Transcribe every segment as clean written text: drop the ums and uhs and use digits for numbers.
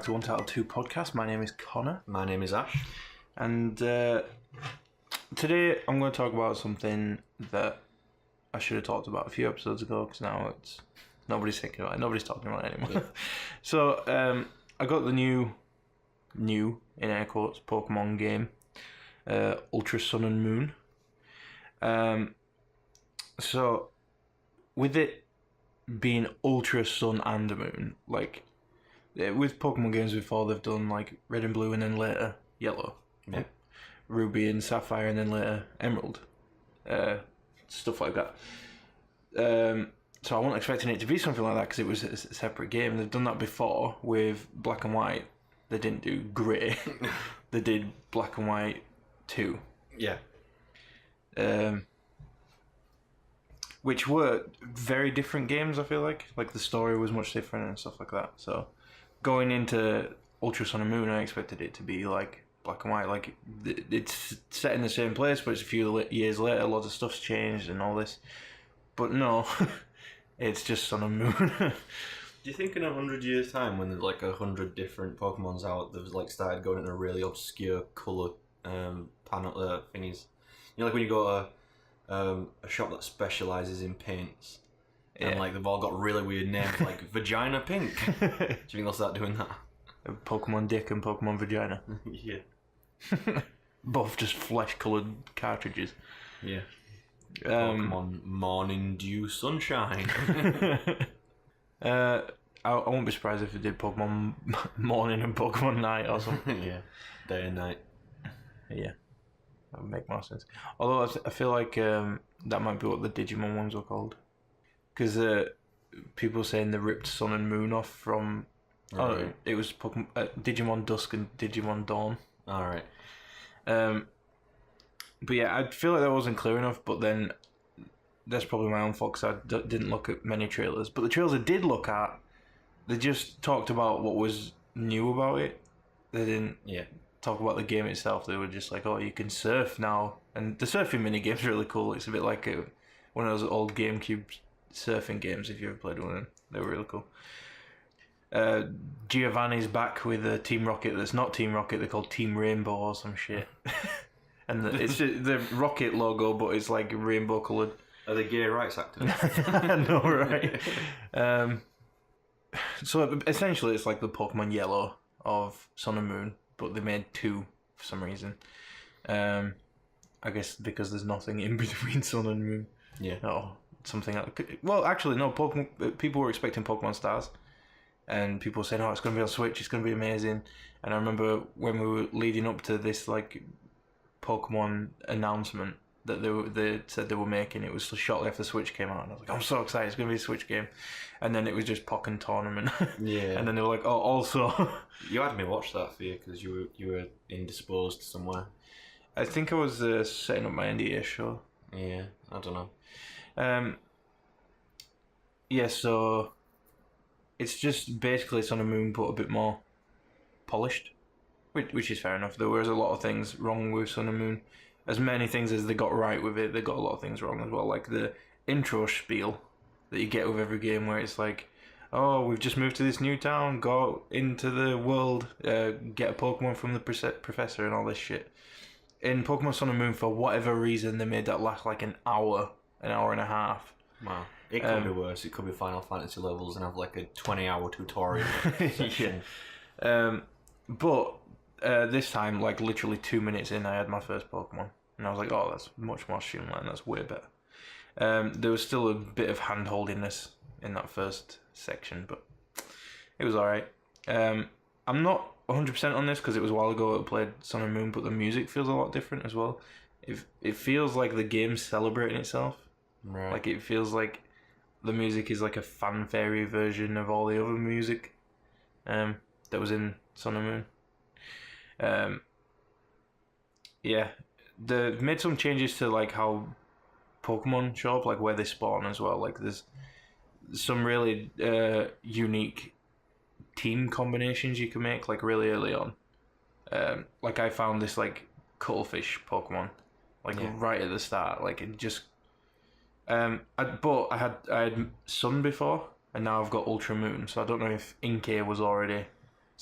back to Untitled-2 podcast. My name is Connor. My name is Ash. And today I'm going to talk about something that I should have talked about a few episodes ago, because now nobody's thinking about it. Nobody's talking about it anymore. Yeah. So I got the new, in air quotes, Pokemon game, Ultra Sun and Moon. So with it being Ultra Sun and Moon, like with Pokemon games before, they've done like Red and Blue and then later Yellow, yeah. Ruby and Sapphire and then later Emerald, stuff like that. So I wasn't expecting it to be something like that because it was a separate game. They've done that before with Black and White. They didn't do Grey. They did Black and White 2. Yeah. Which were very different games, I feel like. Like, the story was much different and stuff like that. So, going into Ultra Sun and Moon, I expected it to be like Black and White. Like, it's set in the same place, but it's a few years later. Lots of stuff's changed and all this. But no, it's just Sun and Moon. Do you think in 100 years' time, when there's like 100 different Pokemons out, they've like started going in a really obscure colour panel thingies? You know, like when you go to a shop that specialises in paints, and like they've all got really weird names, like Vagina Pink. Do you think they'll start doing that? Pokemon Dick and Pokemon Vagina. Yeah. Both just flesh-coloured cartridges. Yeah. Pokemon Morning Dew Sunshine. I won't be surprised if they did Pokemon Morning and Pokemon Night or something. Yeah. Day and night. Yeah. That would make more sense. Although I feel like that might be what the Digimon ones were called. Because people saying they ripped Sun and Moon off from... Right. Oh, it was Pokemon, Digimon Dusk and Digimon Dawn. Alright. But yeah, I feel like that wasn't clear enough, but then that's probably my own fault because I didn't look at many trailers. But the trailers I did look at, they just talked about what was new about it. They didn't talk about the game itself. They were just like, oh, you can surf now. And the surfing minigame's really cool. It's a bit like one of those old GameCube surfing games, if you ever played one of them. They were really cool. Giovanni's back with a Team Rocket that's not Team Rocket. They're called Team Rainbow or some shit. And it's the Rocket logo, but it's like rainbow coloured. Are they gay rights activists? I know, right? So essentially, it's like the Pokemon Yellow of Sun and Moon, but they made two for some reason. I guess because there's nothing in between Sun and Moon. Yeah. Or something else. Well, actually, no. People were expecting Pokemon Stars, and people were saying, "Oh, it's going to be on Switch. It's going to be amazing." And I remember when we were leading up to this, like, Pokemon announcement that they said they were making. It was shortly after Switch came out, and I was like, I'm so excited, it's going to be a Switch game. And then it was just Pokken Tournament. Yeah. And then they were like, oh, also... You had me watch that for you because you were indisposed somewhere. I think I was setting up my NDA show. Yeah, I don't know. Yeah, so it's just basically Sun and Moon, but a bit more polished. Which is fair enough. There was a lot of things wrong with Sun and Moon. As many things as they got right with it, they got a lot of things wrong as well. Like the intro spiel that you get with every game where it's like, oh, we've just moved to this new town, go into the world, get a Pokemon from the professor and all this shit. In Pokemon Sun and Moon, for whatever reason, they made that last like an hour and a half. Wow. It could be worse. It could be Final Fantasy levels and have like a 20-hour tutorial session. Yeah. But... this time, like literally 2 minutes in, I had my first Pokemon, and I was like, "Oh, that's much more streamlined. That's way better." There was still a bit of hand-holdiness in that first section, but it was alright. I'm not 100% on this because it was a while ago I played Sun and Moon, but the music feels a lot different as well. It feels like the game's celebrating itself. Right. Like it feels like the music is like a fanfare version of all the other music that was in Sun and Moon. Yeah, they've made some changes to like how Pokemon show up, like where they spawn as well. Like there's some really unique team combinations you can make like really early on. Like I found this like cuttlefish Pokemon like right at the start. Like it just but I had Sun before, and now I've got Ultra Moon, so I don't know if Inkay was already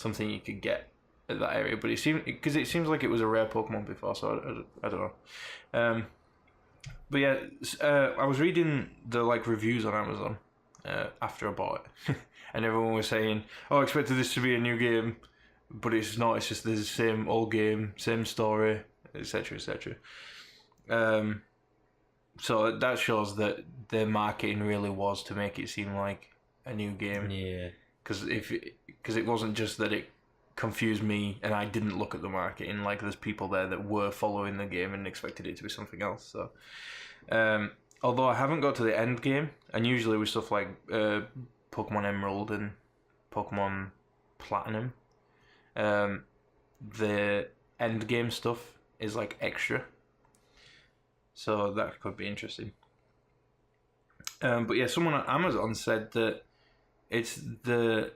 something you could get at that area, but it seems like it was a rare Pokemon before, so I don't know. But yeah, I was reading the reviews on Amazon after I bought it, and everyone was saying, "Oh, I expected this to be a new game, but it's not. It's just the same old game, same story, etc., etc." So that shows that their marketing really was to make it seem like a new game. Yeah. Because it wasn't just that it confused me and I didn't look at the marketing. Like there's people there that were following the game and expected it to be something else. So, although I haven't got to the end game, and usually with stuff like Pokemon Emerald and Pokemon Platinum, the end game stuff is like extra. So that could be interesting. But yeah, someone on Amazon said that it's the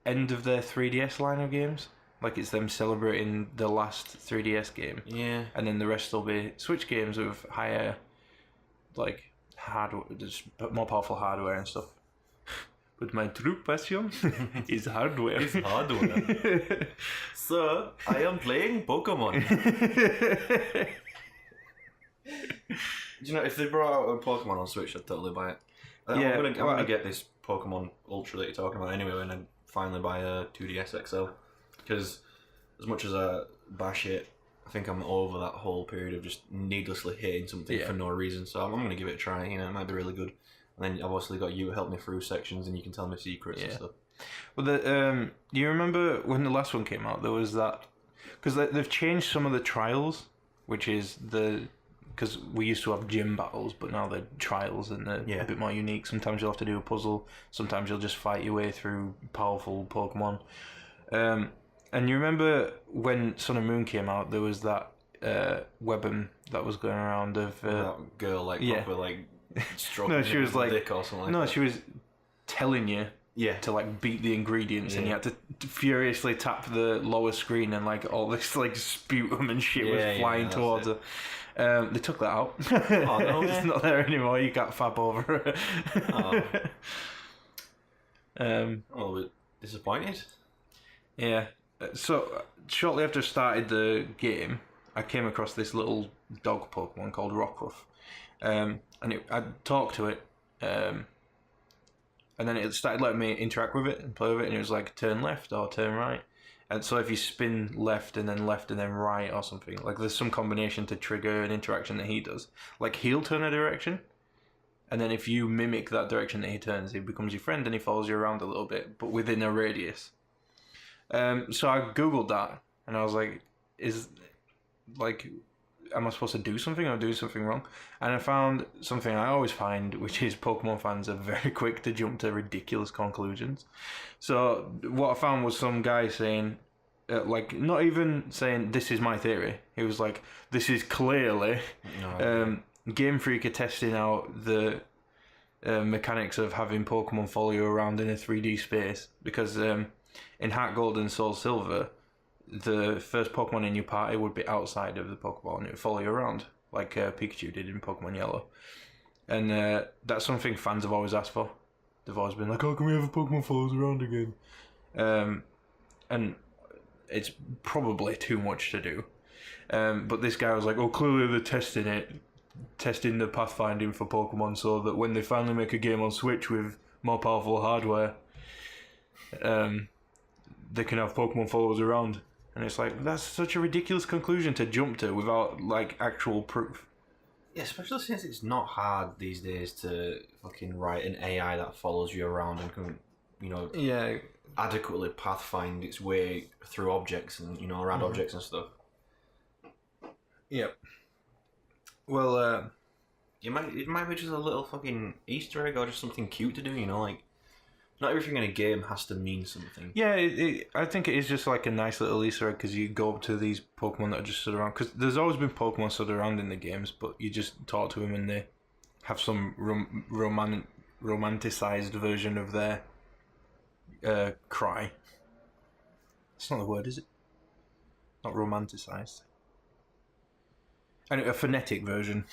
end of their 3DS line of games. Like it's them celebrating the last 3DS game. Yeah. And then the rest will be Switch games with higher, like, hardware, just more powerful hardware and stuff. But my true passion is hardware. It's hardware. So, I am playing Pokemon. Do you know, if they brought out a Pokemon on Switch, I'd totally buy it. I'm gonna get this Pokemon Ultra that you're talking about anyway when I finally buy a 2DS XL. Because as much as I bash it, I think I'm over that whole period of just needlessly hating something for no reason. So I'm gonna give it a try. You know, it might be really good. And then I've obviously got you to help me through sections, and you can tell me secrets and stuff. Well, do you remember when the last one came out? There was that because they've changed some of the trials, which is because we used to have gym battles, but now they're trials and they're a bit more unique. Sometimes you'll have to do a puzzle. Sometimes you'll just fight your way through powerful Pokemon. And you remember when Sun and Moon came out, there was that weapon that was going around of that girl proper stroking no, she was like dick or something like no, that. she was telling you to like beat the ingredients, and you had to furiously tap the lower screen, and like all this like sputum and shit was flying towards her. They took that out. Oh, no, it's not there anymore. You can't fab over it. A little bit disappointed. Yeah. So shortly after I started the game, I came across this little dog Pokemon called Rockruff, and I talked to it, and then it started letting me interact with it and play with it, and it was like turn left or turn right. And so if you spin left and then right or something, like there's some combination to trigger an interaction that he does. Like he'll turn a direction, and then if you mimic that direction that he turns, he becomes your friend and he follows you around a little bit, but within a radius. So I googled that, and I was like, am I supposed to do something or do something wrong? And I found something I always find, which is Pokemon fans are very quick to jump to ridiculous conclusions. So what I found was some guy saying, not even saying, this is my theory. He was like, this is clearly Game Freak are testing out the mechanics of having Pokemon follow you around in a 3D space. Because in Heart Gold and Soul Silver, the first Pokemon in your party would be outside of the Pokeball and it would follow you around, like Pikachu did in Pokemon Yellow. And that's something fans have always asked for. They've always been like, oh, can we have a Pokemon follows around again? And it's probably too much to do. But this guy was like, oh, clearly they're testing the pathfinding for Pokemon so that when they finally make a game on Switch with more powerful hardware, they can have Pokemon follow us around. And it's like, that's such a ridiculous conclusion to jump to without like actual proof. Yeah, especially since it's not hard these days to fucking write an AI that follows you around and can, adequately pathfind its way through objects and, around objects and stuff. Yep. Well, it might be just a little fucking Easter egg or just something cute to do, like, not everything in a game has to mean something. Yeah, I think it is just like a nice little Easter egg because you go up to these Pokemon that are just stood around. Because there's always been Pokemon stood around in the games, but you just talk to them and they have some romanticized version of their cry. It's not the word, is it? Not romanticized. And a phonetic version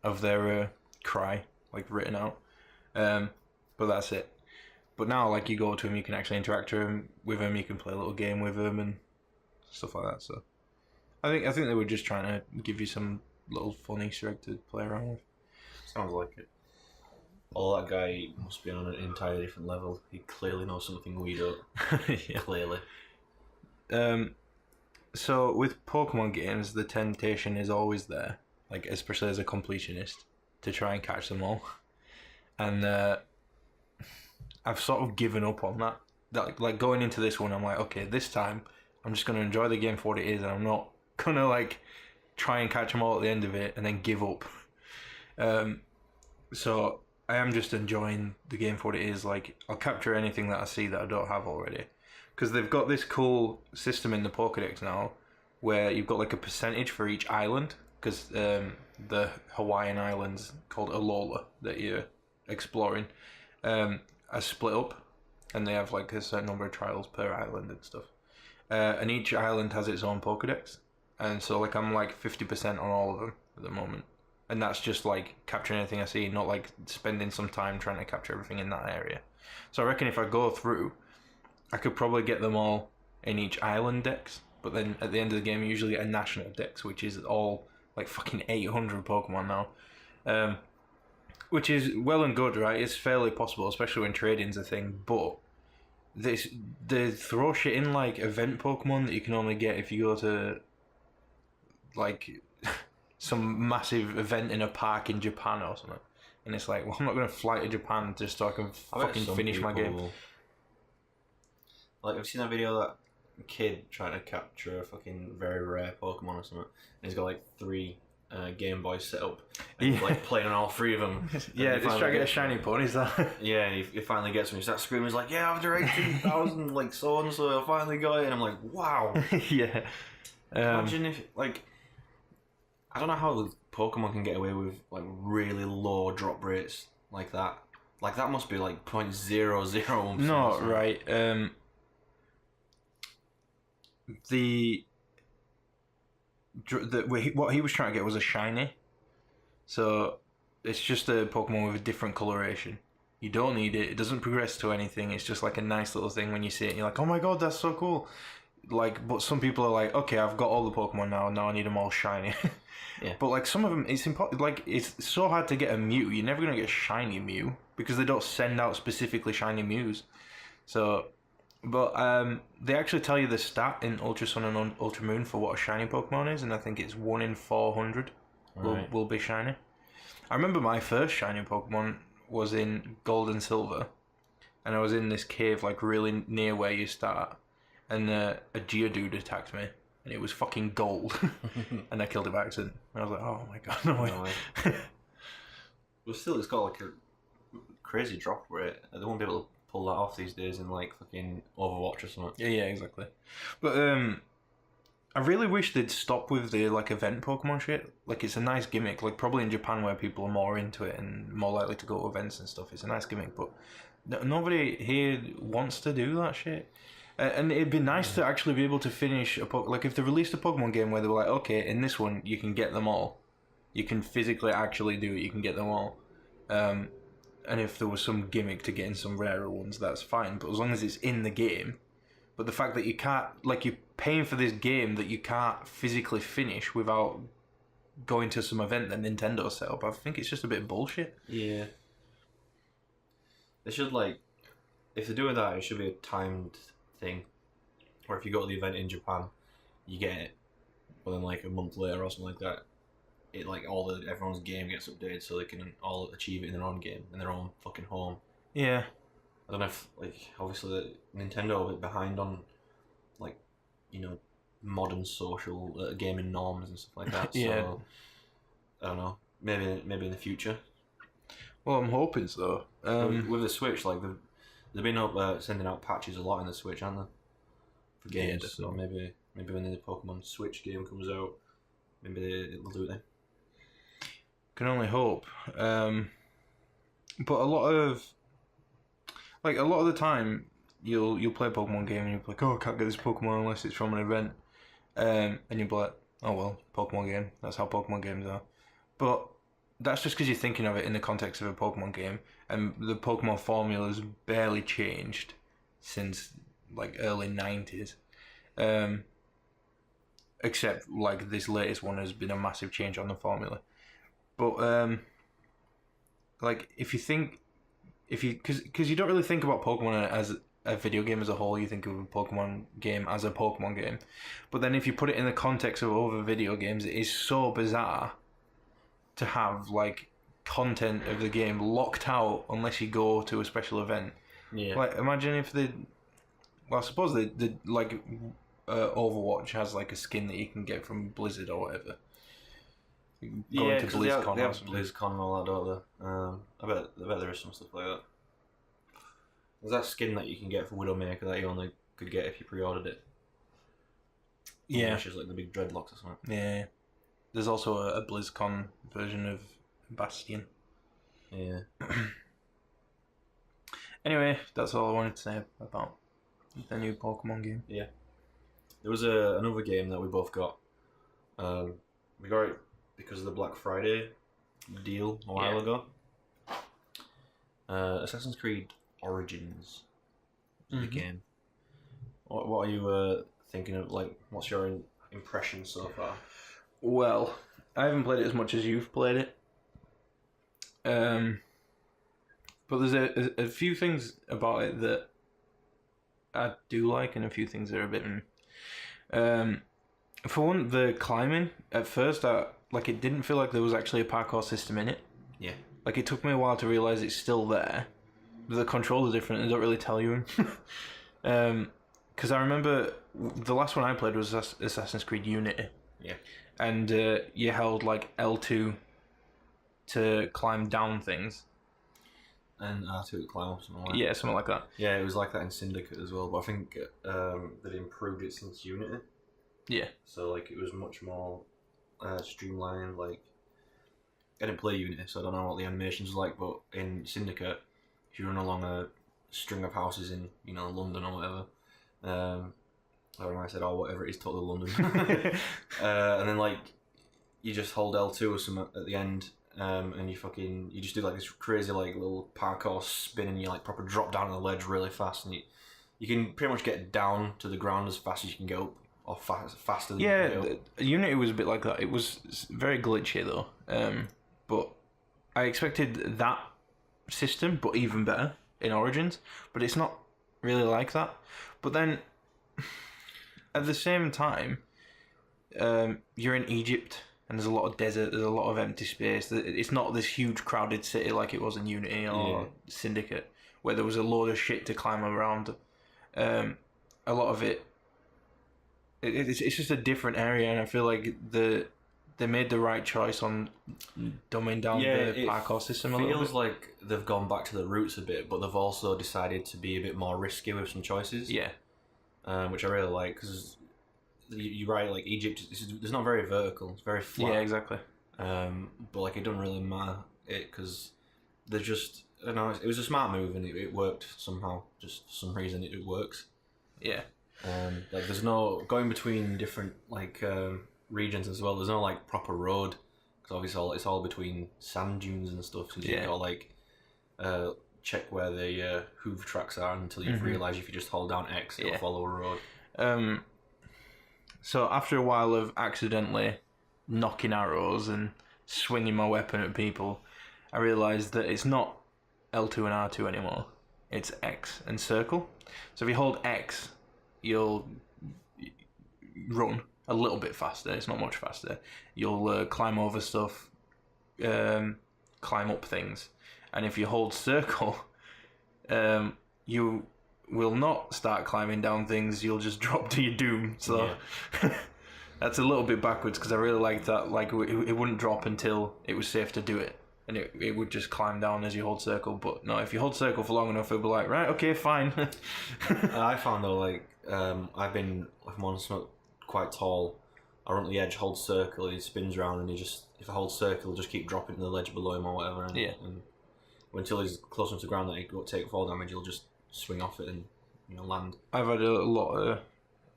of their cry, like written out. But that's it. But now, like, you go to him, you can actually interact with him, you can play a little game with him and stuff like that. So I think they were just trying to give you some little fun Easter egg to play around with. Sounds like it. Oh, that guy must be on an entirely different level. He clearly knows something we don't. Yeah. Clearly. So with Pokemon games, the temptation is always there, like especially as a completionist, to try and catch them all. And I've sort of given up on that. Like going into this one, I'm like, okay, this time I'm just gonna enjoy the game for what it is, and I'm not gonna like try and catch them all at the end of it and then give up. So I am just enjoying the game for what it is. Like, I'll capture anything that I see that I don't have already, because they've got this cool system in the Pokédex now, where you've got like a percentage for each island. Because the Hawaiian islands called Alola that you're exploring are split up, and they have like a certain number of trials per island and stuff. And each island has its own Pokédex, and so like I'm like 50% on all of them at the moment, and that's just like capturing anything I see, not like spending some time trying to capture everything in that area. So I reckon if I go through, I could probably get them all in each island dex, but then at the end of the game you usually get a national dex, which is all like fucking 800 Pokemon now. Which is well and good, right? It's fairly possible, especially when trading's a thing, but they throw shit in like event Pokemon that you can only get if you go to like some massive event in a park in Japan or something. And it's like, well, I'm not going to fly to Japan just so I can fucking finish my game. Like, I've seen that video of that kid trying to capture a fucking very rare Pokemon or something, and he's got like 3 Game Boys set up, and he's like playing on all 3 of them. Yeah, just try to get a shiny pony, is that? Yeah, and he finally gets one. He starts screaming. He's like, "Yeah, after 18,000, like so and so, I finally got it." And I'm like, "Wow." Yeah. Imagine if like, I don't know how Pokemon can get away with like really low drop rates like that. Like that must be like 0.001%. No, right. What he was trying to get was a shiny, so it's just a Pokemon with a different coloration. You don't need it. It doesn't progress to anything. It's just like a nice little thing when you see it. And you're like, oh my god, that's so cool. Like, but some people are like, okay, I've got all the Pokemon now. Now I need them all shiny. Yeah. But like some of them, it's important. Like it's so hard to get a Mew. You're never gonna get a shiny Mew because they don't send out specifically shiny Mews. So. But they actually tell you the stat in Ultra Sun and Ultra Moon for what a shiny Pokemon is, and I think it's 1 in 400 will be shiny. I remember my first shiny Pokemon was in Gold and Silver, and I was in this cave like really near where you start, and a Geodude attacked me, and it was fucking gold, and I killed it by accident. And I was like, oh my god, no way. No way. But still, it's got like a crazy drop rate. They won't be able to pull that off these days in like fucking Overwatch or something. Yeah, exactly. But I really wish they'd stop with the like event Pokemon shit. Like it's a nice gimmick. Like probably in Japan where people are more into it and more likely to go to events and stuff. It's a nice gimmick, but nobody here wants to do that shit. And it'd be nice to actually be able to finish like if they released a Pokemon game where they were like, okay, in this one you can get them all. You can physically actually do it. You can get them all. And if there was some gimmick to getting some rarer ones, that's fine. But as long as it's in the game. But the fact that you can't, like, you're paying for this game that you can't physically finish without going to some event that Nintendo set up, I think it's just a bit of bullshit. Yeah. They should, like, if they're doing that, it should be a timed thing. Or if you go to the event in Japan, you get it, but then, like, a month later or something like that. It like everyone's game gets updated so they can all achieve it in their own game in their own fucking home. Yeah. I don't know if like obviously Nintendo are a bit behind on like modern social gaming norms and stuff like that. Yeah. So I don't know. Maybe in the future. Well, I'm hoping so. With the Switch, like they've been up sending out patches a lot in the Switch, haven't they? For games. Yeah, so maybe when the Pokemon Switch game comes out, maybe they'll do it then. Can only hope. But a lot of the time you'll play a Pokemon game and you'll be like, oh, I can't get this Pokemon unless it's from an event. And you'll be like, oh well, Pokemon game. That's how Pokemon games are. But that's just because you're thinking of it in the context of a Pokemon game, and the Pokemon formula's barely changed since like early 90s. Except like this latest one has been a massive change on the formula. But like because you don't really think about Pokemon as a video game as a whole, you think of a Pokemon game as a Pokemon game. But then if you put it in the context of other video games, it is so bizarre to have like content of the game locked out unless you go to a special event. Yeah. Like imagine if I suppose they like Overwatch has like a skin that you can get from Blizzard or whatever. Going to BlizzCon, they have BlizzCon and all that, don't they? I bet there is some stuff like that. There's that skin that you can get for Widowmaker that you only could get if you pre-ordered it. Yeah. Which is like the big dreadlocks or something. Yeah. There's also a BlizzCon version of Bastion. Yeah. Anyway, that's all I wanted to say about the new Pokemon game. Yeah. There was another game that we both got. We got it because of the Black Friday deal a while ago. Assassin's Creed Origins, the game. What are you thinking of? Like, what's your impression so far? Well, I haven't played it as much as you've played it. But there's a few things about it that I do like, and a few things that are a bit. For one, the climbing. At first, it didn't feel like there was actually a parkour system in it. Yeah. Like it took me a while to realize it's still there. But the controls are different. They don't really tell you. Because I remember the last one I played was Assassin's Creed Unity. Yeah. And you held like L2 to climb down things. And R2 to climb up, something like that. Yeah, something like that. Yeah, it was like that in Syndicate as well, but I think they've improved it since Unity. Yeah. So like it was much more streamlined. Like I didn't play Unity, so I don't know what the animations were like. But in Syndicate, if you run along a string of houses in London or whatever, or I said whatever it is, totally London, and then like you just hold L2 or something at the end. And you just do like this crazy like little parkour spin, and you like proper drop down on the ledge really fast, and you can pretty much get down to the ground as fast as you can go up, or faster than you can go up. Unity was a bit like that. It was very glitchy though, but I expected that system, but even better in Origins. But it's not really like that. But then at the same time, you're in Egypt. And there's a lot of desert, there's a lot of empty space. It's not this huge crowded city like it was in Unity or Syndicate, where there was a load of shit to climb around. A lot of it's just a different area, and I feel like they made the right choice on dumbing down the parkour system a little bit. It feels like they've gone back to the roots a bit, but they've also decided to be a bit more risky with some choices. Yeah. Which I really like, because you're right, like Egypt, it's not very vertical, it's very flat. Yeah, exactly. But like it doesn't really matter because they're just, I don't know, it was a smart move and it worked somehow. Just for some reason it works. Yeah. Like there's no going between different like regions as well. There's no like proper road because obviously it's all between sand dunes and stuff. So you gotta like check where the hoof tracks are until you've realised if you just hold down X, it'll follow a road. So after a while of accidentally knocking arrows and swinging my weapon at people, I realised that it's not L2 and R2 anymore. It's X and circle. So if you hold X, you'll run a little bit faster. It's not much faster. You'll climb over stuff, climb up things. And if you hold circle, you will not start climbing down things. You'll just drop to your doom. So that's a little bit backwards because I really liked that. Like it wouldn't drop until it was safe to do it, and it would just climb down as you hold circle. But no, if you hold circle for long enough, it'll be like, right, okay, fine. I found though, like I've been if I'm on quite tall, I run to the edge, hold circle, he spins around, and if I hold circle, he'll just keep dropping to the ledge below him or whatever. And until he's close enough to the ground that he won't take fall damage, he'll just swing off it and land. I've had a lot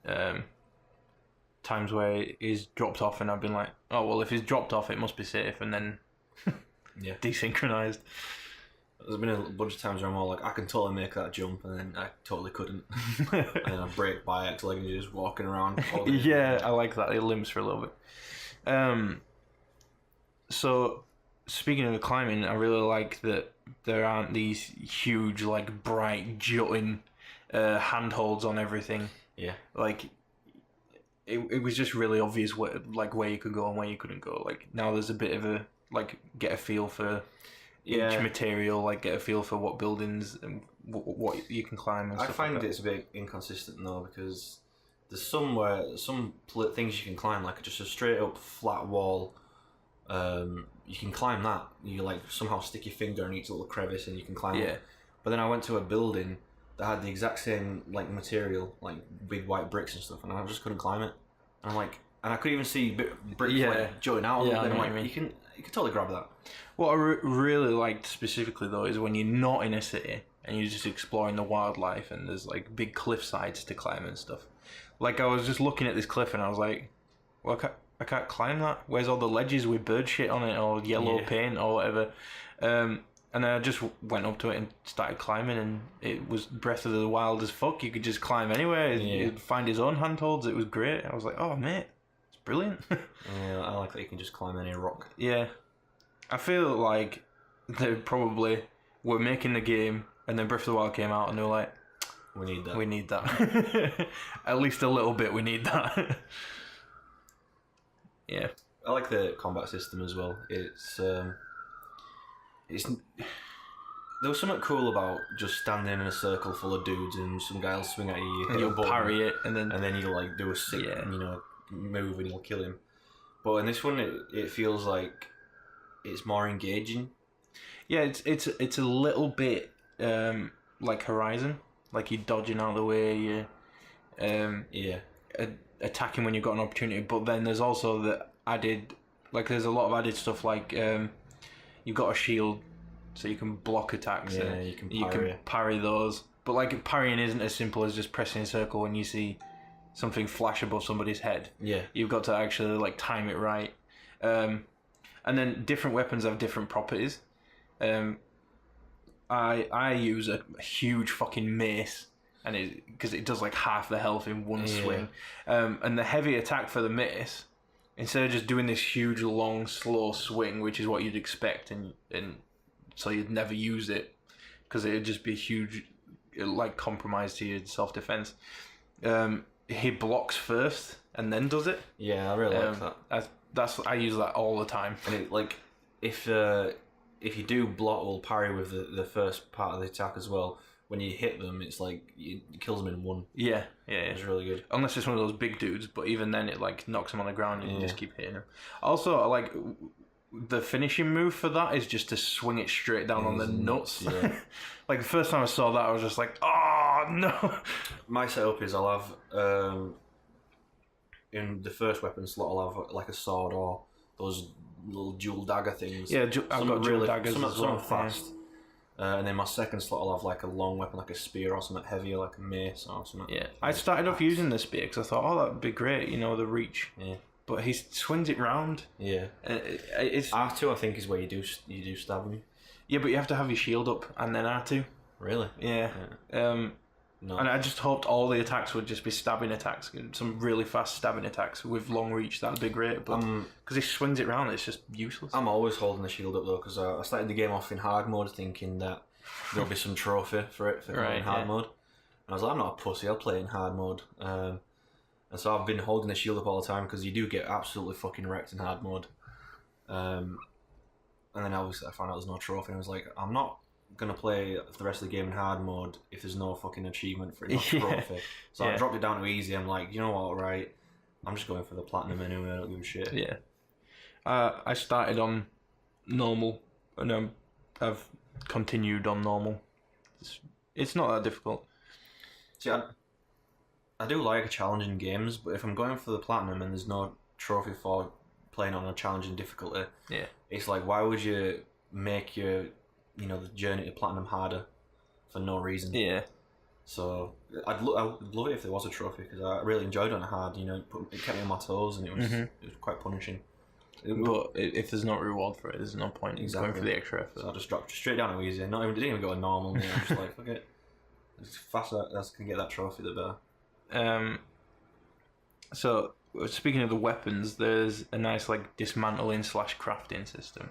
of times where he's dropped off and I've been like, oh well, if he's dropped off it must be safe, and then desynchronized. There's been a bunch of times where I'm all like, I can totally make that jump, and then I totally couldn't. And then I break by accidentally and you're just walking around. Yeah, I like that. It limps for a little bit. So, speaking of climbing, I really like that there aren't these huge, like, bright, jutting handholds on everything. Yeah. Like, it was just really obvious where you could go and where you couldn't go. Like, now there's a bit of a, like, get a feel for each material, like, get a feel for what buildings and what you can climb and stuff. I find like that. it's a bit inconsistent, though, because there's some things you can climb, like just a straight up flat wall. You can climb that. You like somehow stick your finger in each little crevice and you can climb it. But then I went to a building that had the exact same like material, like big white bricks and stuff, and I just couldn't climb it. And I'm like, and I could even see bricks like jutting out a little bit. I'm like, you can totally grab that. What I really liked specifically though is when you're not in a city and you're just exploring the wildlife and there's like big cliff sides to climb and stuff. Like I was just looking at this cliff and I was like, well, I can't climb that. Where's all the ledges with bird shit on it or yellow paint or whatever? And then I just went up to it and started climbing, and it was Breath of the Wild as fuck. You could just climb anywhere. You'd find his own handholds. It was great. I was like, oh, mate, it's brilliant. Yeah, I like that you can just climb any rock. Yeah. I feel like they probably were making the game, and then Breath of the Wild came out, and they were like, we need that. We need that. At least a little bit, we need that. Yeah. I like the combat system as well. There was something cool about just standing in a circle full of dudes and some guy will swing at you, and you'll parry it, and then you'll like do a sick, move and you'll kill him. But in this one, it feels like it's more engaging. Yeah, it's a little bit like Horizon, like you're dodging out of the way, you attacking when you've got an opportunity. But then there's also the added, like there's a lot of added stuff like you've got a shield, so you can block attacks. Yeah, you can parry those. But like parrying isn't as simple as just pressing a circle when you see something flash above somebody's head. Yeah, you've got to actually like time it right. And then different weapons have different properties. I use a huge fucking mace, and because it does like half the health in one swing. And the heavy attack for the mace, instead of just doing this huge long slow swing, which is what you'd expect, and so you'd never use it because it'd just be huge, like compromise to your self defense. He blocks first and then does it. Yeah, I really like that. I use that all the time. And it, like if you do block or parry with the first part of the attack as well, when you hit them, it's like it kills them in one. Yeah. It's really good. Unless it's one of those big dudes, but even then it like knocks them on the ground and you just keep hitting them. Also, I like the finishing move for that is just to swing it straight down on the nuts. Yeah. Like the first time I saw that, I was just like, oh no. My setup is I'll have in the first weapon slot I'll have like a sword or those little dual dagger things. Yeah, I've got dual daggers as well. Fast. And then my second slot I'll have like a long weapon, like a spear or something heavier, like a mace or something. Yeah, I started off using the spear because I thought, oh, that'd be great, the reach. Yeah. But he swings it round. Yeah. It's R2, I think, is where you do stab him. Yeah, but you have to have your shield up and then R2. Really? Yeah. No. And I just hoped all the attacks would just be stabbing attacks, some really fast stabbing attacks with long reach. That'd be great. But because he swings it round, it's just useless. I'm always holding the shield up though, because I started the game off in hard mode thinking that there'll be some trophy for playing hard mode. And I was like, I'm not a pussy. I'll play in hard mode. And so I've been holding the shield up all the time because you do get absolutely fucking wrecked in hard mode. And then I found out there's no trophy, and I was like, I'm not gonna play the rest of the game in hard mode if there's no fucking achievement for it, no trophy. So I dropped it down to easy. I'm like, you know what, right? I'm just going for the platinum anyway. I don't give a shit. Yeah. I started on normal, and I've continued on normal. It's not that difficult. See, I do like challenging games, but if I'm going for the platinum and there's no trophy for playing on a challenging difficulty, it's like, why would you make your the journey to platinum harder for no reason? Yeah. So I'd love it if there was a trophy, because I really enjoyed it on hard. It kept me on my toes, and it was quite punishing. But if there's no reward for it, there's no point in going for the extra effort. So I just dropped straight down to easy. Didn't even go to normal. I'm just like, fuck it. As faster as I can get that trophy, the better. So speaking of the weapons, there's a nice like dismantling / crafting system.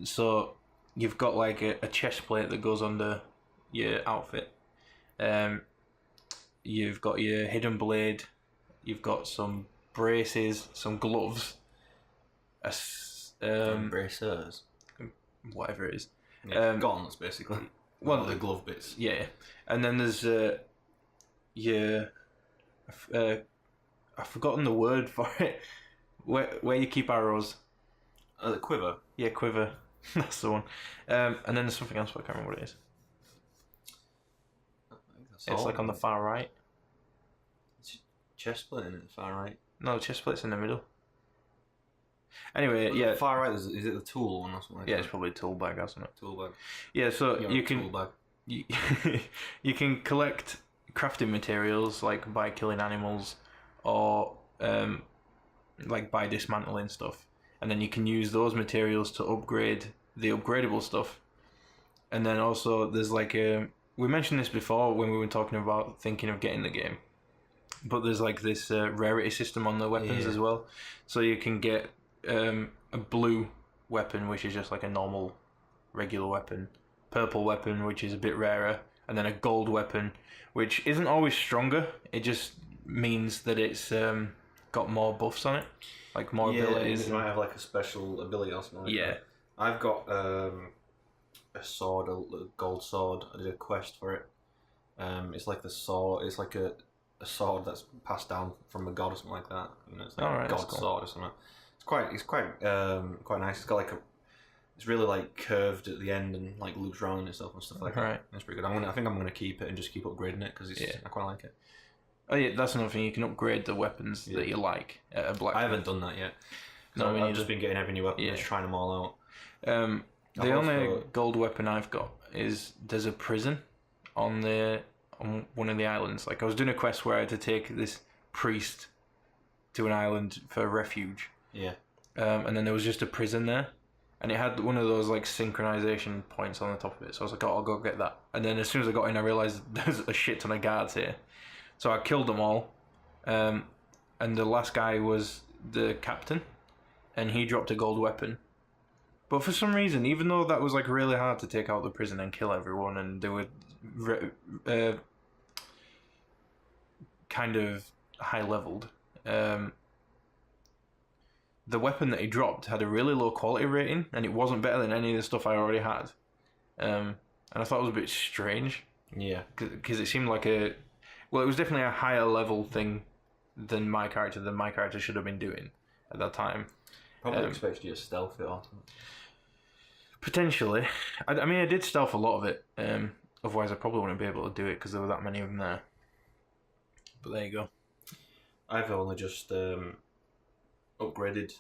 So you've got like a chest plate that goes under your outfit. You've got your hidden blade. You've got some braces, some gloves. Bracers. Whatever it is. Yeah, gauntlets basically. Well, the glove bits. Yeah, and then there's I've forgotten the word for it. Where you keep arrows. The quiver. Yeah, quiver. That's the one. And then there's something else, but I can't remember what it is. It's like on the far right. It's chest plate in the far right. No, the chest plate's in the middle. Anyway, yeah. Far right, is it the tool one or something like that? Yeah, it's probably a tool bag or something. Tool bag. Yeah, so you can tool bag. you can collect crafting materials like by killing animals or like by dismantling stuff, and then you can use those materials to upgrade the upgradable stuff. And then also there's like we mentioned this before when we were talking about thinking of getting the game, but there's like this rarity system on the weapons as well, so you can get a blue weapon, which is just like a normal regular weapon, purple weapon, which is a bit rarer, and then a gold weapon, which isn't always stronger. It just means that it's got more buffs on it, like more abilities. It might have like a special ability or something like that. I've got a sword, a gold sword. I did a quest for it. It's like the sword. It's like a sword that's passed down from a god or something like that. You know, it's like a god sword or something. It's quite nice. It's got like it's really like curved at the end and like loops around and stuff like that. It's pretty good. I think I'm gonna keep it and just keep upgrading it because I quite like it. Oh yeah, that's another thing. You can upgrade the weapons that you like at a blacksmith. I haven't done that yet. No, I've just been getting every new weapon, just trying them all out. The only gold weapon I've got is there's a prison on one of the islands. Like I was doing a quest where I had to take this priest to an island for refuge. Yeah. And then there was just a prison there, and it had one of those like synchronization points on the top of it. So I was like, oh, I'll go get that. And then as soon as I got in, I realized there's a shit ton of guards here. So I killed them all, and the last guy was the captain, and he dropped a gold weapon. But for some reason, even though that was like really hard to take out the prison and kill everyone, and they were kind of high leveled, the weapon that he dropped had a really low quality rating, and it wasn't better than any of the stuff I already had. And I thought it was a bit strange. Yeah. Because it seemed like it was definitely a higher level thing than my character should have been doing at that time. Probably expected you to stealth it or something. Potentially. I mean, I did stealth a lot of it. Otherwise, I probably wouldn't be able to do it because there were that many of them there. But there you go. I've only just upgraded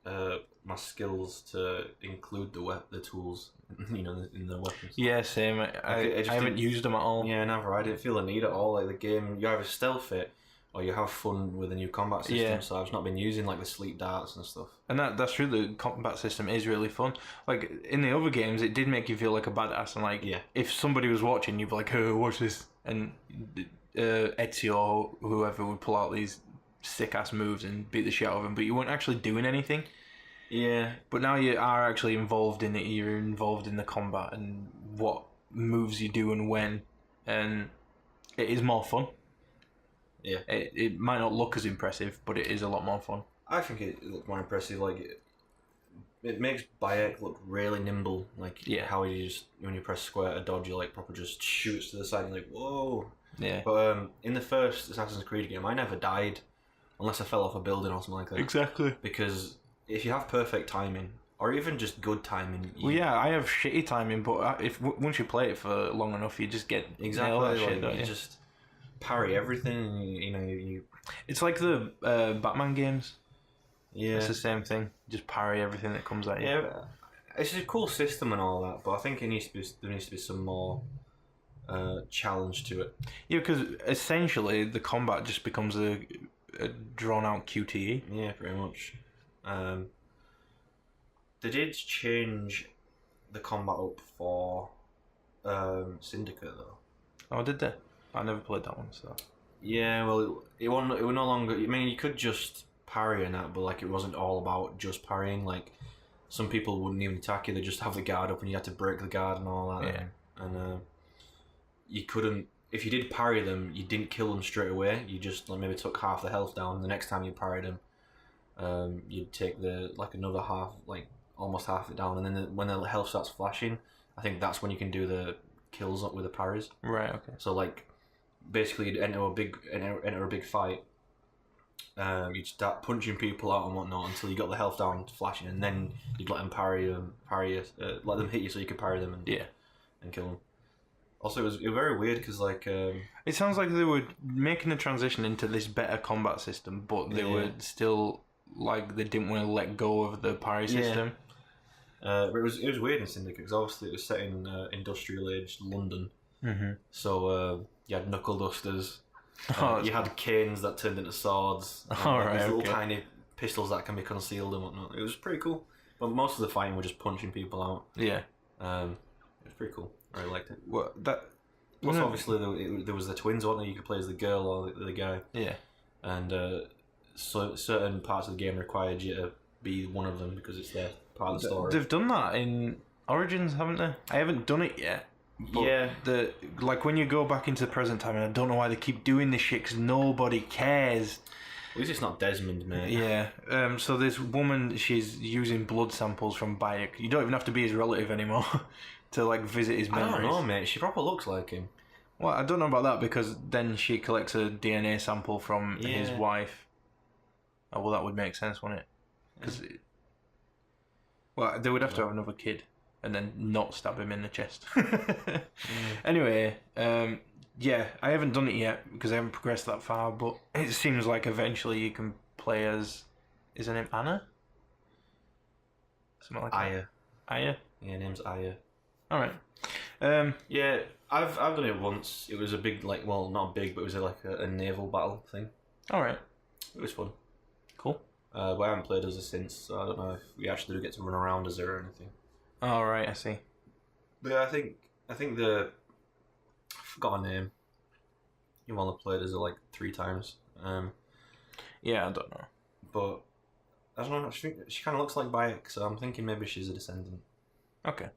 my skills to include the tools, in the weapons. Yeah, same. I haven't used them at all. Yeah, never. I didn't feel the need at all. Like the game, you either stealth it or you have fun with a new combat system. Yeah. So I've just not been using like the sleep darts and stuff. And that's true. The combat system is really fun. Like in the other games, it did make you feel like a badass. And like, if somebody was watching, you'd be like, "Oh, watch this!" And Ezio or whoever would pull out these sick ass moves and beat the shit out of them, but you weren't actually doing anything. Yeah. But now you are actually involved in it. You're involved in the combat and what moves you do and when, and it is more fun. Yeah. It might not look as impressive, but it is a lot more fun. I think it looks more impressive. Like it makes Bayek look really nimble. Like how he just, when you press square to dodge, you like proper just shoots to the side and like, whoa. Yeah. But in the first Assassin's Creed game, I never died unless I fell off a building or something like that. Exactly. Because if you have perfect timing, or even just good timing... Well, yeah, I have shitty timing, but once you play it for long enough, you just get that shit, don't you? Just parry everything, you... It's like the Batman games. Yeah. It's the same thing. Just parry everything that comes at you. Yeah, it's a cool system and all that, but I think there needs to be some more challenge to it. Yeah, because essentially the combat just becomes a drawn-out QTE. Yeah, pretty much. They did change the combat up for Syndicate though. Oh, did they? I never played that one, so. Yeah, well, it was no longer. I mean, you could just parry and that, but like it wasn't all about just parrying. Like some people wouldn't even attack you; they just have the guard up, and you had to break the guard and all that. Yeah. And you couldn't. If you did parry them, you didn't kill them straight away. You just like maybe took half the health down. The next time you parried them, you'd take another half, like almost half it down, and then when the health starts flashing, I think that's when you can do the kills up with the parries. Right. Okay. So like, basically, you'd enter a big fight. You'd start punching people out and whatnot until you got the health down flashing, and then you'd let them let them hit you so you could parry them and kill them. Also, it was very weird because like it sounds like they were making the transition into this better combat system, but they were still like they didn't want to let go of the parry system. But it was weird in Syndicate because obviously it was set in industrial age London. Mm-hmm. So you had knuckle dusters. You had cool. canes that turned into swords. Alright, these little tiny pistols that can be concealed and whatnot. It was pretty cool. But most of the fighting were just punching people out. Yeah. It was pretty cool. I really liked it. Well, Plus, obviously, there was the twins, wasn't there? You could play as the girl or the guy. Yeah. And so certain parts of the game required you to be one of them because it's their part of the story. They've done that in Origins, haven't they? I haven't done it yet. Yeah. Like when you go back into the present time, and I don't know why they keep doing this shit because nobody cares. At least it's not Desmond, mate. Yeah. So this woman, she's using blood samples from Bayek. You don't even have to be his relative anymore to like visit his memories. I don't know, mate. She probably looks like him. Well, I don't know about that because then she collects a DNA sample from his wife. Oh, well, that would make sense, wouldn't it? Because well, they would have to have another kid and then not stab him in the chest. Anyway, yeah, I haven't done it yet because I haven't progressed that far, but it seems like eventually you can play as... Is her name Anna? Something like Aya. that. Aya? Yeah, name's Aya. Alright. Yeah, I've done it once. It was a big, like, well, not big, but it was like a naval battle thing. Alright. It was fun. Cool. But I haven't played as her since, so I don't know if we actually do get to run around as her or anything. Alright, I see. But yeah, I think I forgot her name. You've only played as her like 3 times. Yeah, I don't know. But I don't know. She kind of looks like Bayek, so I'm thinking maybe she's a descendant. Okay.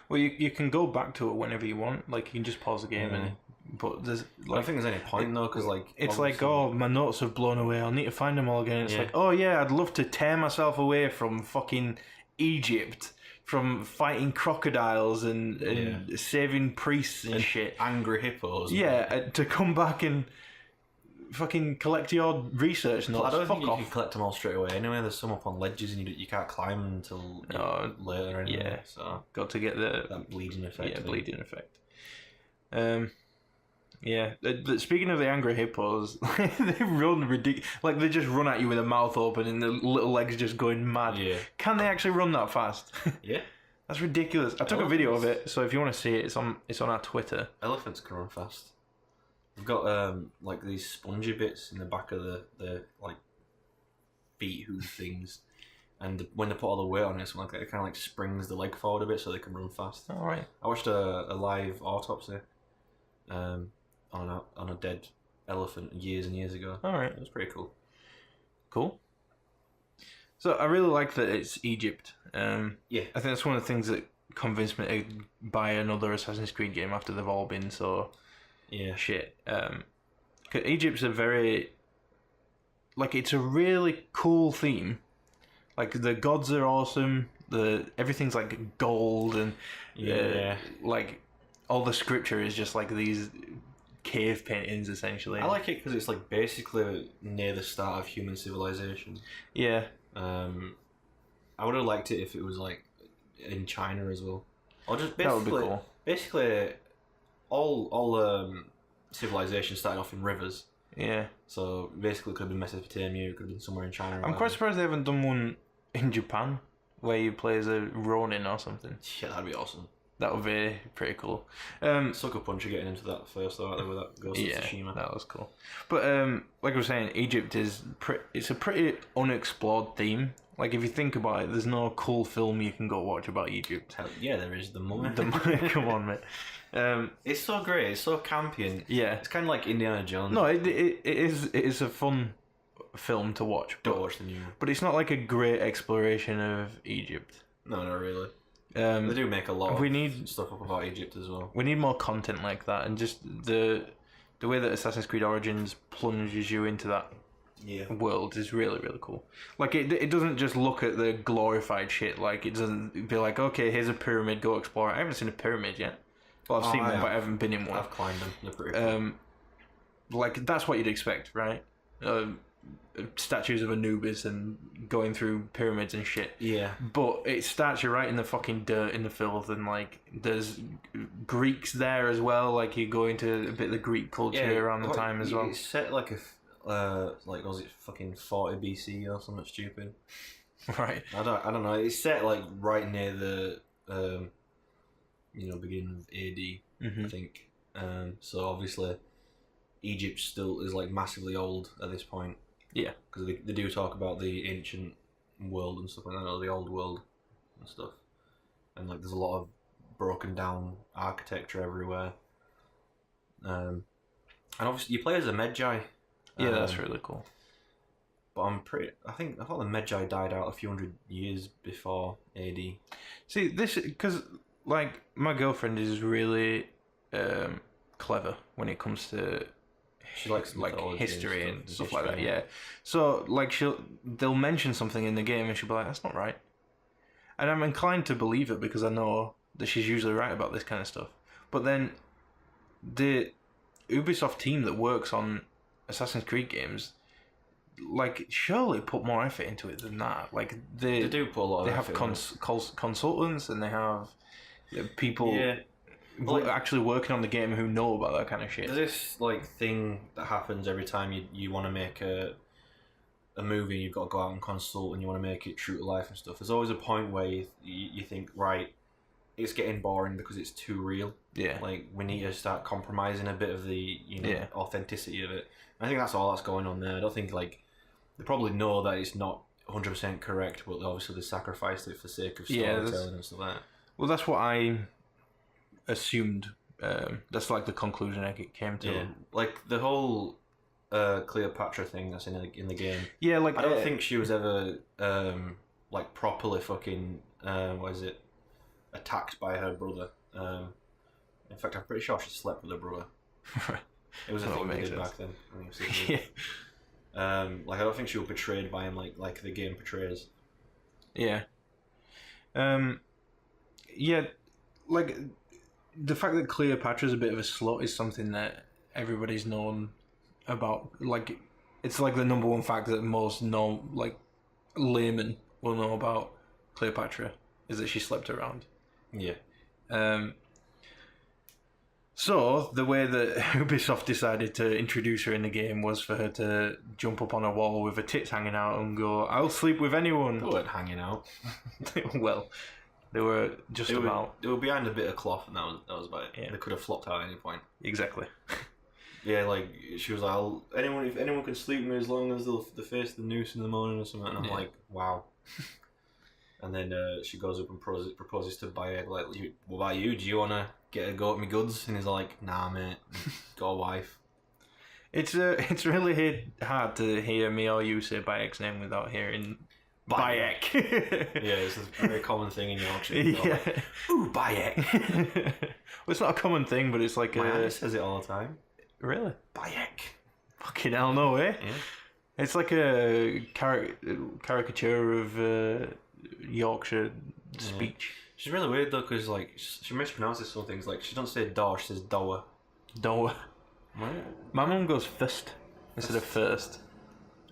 Well, you can go back to it whenever you want. Like, you can just pause the game and... But there's... Like, I don't think there's any point, though, because, like... It's like, oh, my notes have blown away. I'll need to find them all again. It's like, oh, yeah, I'd love to tear myself away from fucking Egypt, from fighting crocodiles and saving priests and shit. Angry hippos. Yeah, to come back and fucking collect your research notes. I don't think you can collect them all straight away. Anyway, there's some up on ledges and you can't climb them until later. Anyway, yeah, so got to get that bleeding effect. Yeah, bleeding effect. Yeah. Speaking of the angry hippos, they run ridiculous. Like they just run at you with their mouth open and the little legs just going mad. Yeah. Can they actually run that fast? Yeah. That's ridiculous. I took a video of it, so if you want to see it, it's on our Twitter. Elephants can run fast. They've got like these spongy bits in the back of the like feet hoof things, and when they put all the weight on it, something like that, it kind of like springs the leg forward a bit so they can run fast. All right. I watched a live autopsy on a dead elephant years and years ago. All right. It was pretty cool. Cool. So I really like that it's Egypt. Yeah. I think that's one of the things that convinced me to buy another Assassin's Creed game after they've all been so shit. 'Cause Egypt's a very... Like, it's a really cool theme. Like, the gods are awesome. Everything's, like, gold and... like, all the scripture is just, like, these cave paintings, essentially. I like it because it's, like, basically near the start of human civilization. Yeah. I would have liked it if it was, like, in China as well. Or just basically... That would be cool. Basically, all civilizations started off in rivers. Yeah. So basically, it could have been Mesopotamia. It could have been somewhere in China. I'm quite surprised they haven't done one in Japan where you play as a Ronin or something. Yeah, that'd be awesome. That would be pretty cool. Sucker Punch are getting into that first, though, with that Ghost of Tsushima. That was cool. But like I was saying, Egypt it's a pretty unexplored theme. Like if you think about it, there's no cool film you can go watch about Egypt. Hell, yeah, there is. The Mummy. The Mummy, come on, mate. It's so great. It's so campy, and it's kind of like Indiana Jones. No, it is a fun film to watch. Don't watch the new one. But it's not like a great exploration of Egypt. No, not really. They do make a lot of stuff up about Egypt as well. We need more content like that, and just the way that Assassin's Creed Origins plunges you into that world is really, really cool. Like it doesn't just look at the glorified shit. Like it doesn't be like, okay, here's a pyramid, go explore it. I haven't seen a pyramid yet. Well, I've seen one, but I haven't been in one. I've climbed them. They're pretty cool. Like that's what you'd expect, right? Statues of Anubis and going through pyramids and shit. Yeah. But it starts you right in the fucking dirt, in the filth, and like there's Greeks there as well. Like you go into a bit of the Greek culture around the time as well. It's set like like was it fucking 40 BC or something stupid? Right. I don't know. It's set like right near the beginning of AD, I think. So obviously Egypt still is like massively old at this point. Yeah, because they do talk about the ancient world and stuff like that, or the old world and stuff, and like there's a lot of broken down architecture everywhere. And obviously you play as a Medjay. Yeah, that's really cool. But I thought the Medjay died out a few hundred years before AD. See, this because like my girlfriend is really clever when it comes to. She likes like history and stuff like that. Yeah. So like they'll mention something in the game and she'll be like, "That's not right," and I'm inclined to believe it because I know that she's usually right about this kind of stuff. But then the Ubisoft team that works on Assassin's Creed games, like, surely put more effort into it than that. Like they do put a lot of effort. They have consultants and they have people. Yeah. Like, actually working on the game who know about that kind of shit. There's this like thing that happens every time you want to make a movie. You've got to go out and consult, and you want to make it true to life and stuff. There's always a point where you think, right, it's getting boring because it's too real. Yeah. Like we need to start compromising a bit of the authenticity of it. I think that's all that's going on there. I don't think like they probably know that it's not 100% correct, but obviously they sacrificed it for the sake of storytelling and stuff like that. Well, that's what I assumed. That's like the conclusion I came to. Yeah. Like the whole Cleopatra thing that's in the game. Yeah, like I don't think she was ever like properly fucking attacked by her brother. In fact, I'm pretty sure she slept with her brother. It was a thing they did back then. Like I don't think she was betrayed by him like the game portrays. Yeah. Yeah, like the fact that Cleopatra's a bit of a slut is something that everybody's known about. Like, it's like the number one fact that most laymen will know about Cleopatra is that she slept around. Yeah. So the way that Ubisoft decided to introduce her in the game was for her to jump up on a wall with her tits hanging out and go, "I'll sleep with anyone." They weren't hanging out. Well, they were just about. They were behind a bit of cloth, and that was about it. Yeah. They could have flopped out at any point. Exactly. Yeah, like she was like, if anyone can sleep with me as long as they face the noose in the morning or something. And I'm like, wow. And then she goes up and proposes to Bayek, like, what about you? Do you want to get a go at me goods? And he's like, nah, mate, got a wife. It's really hard to hear me or you say Bayek's name without hearing Bayek. Yeah, it's a very common thing in Yorkshire. Yeah. Like, ooh, Bayek. Well, it's not a common thing, but it's like my aunt says it all the time. Really? Bayek. Fucking hell, no way. Yeah. It's like a caricature of Yorkshire speech. She's really weird though, because like she mispronounces some things. Like she don't say "daw," she says "dower." Dower. My mum goes first instead of first.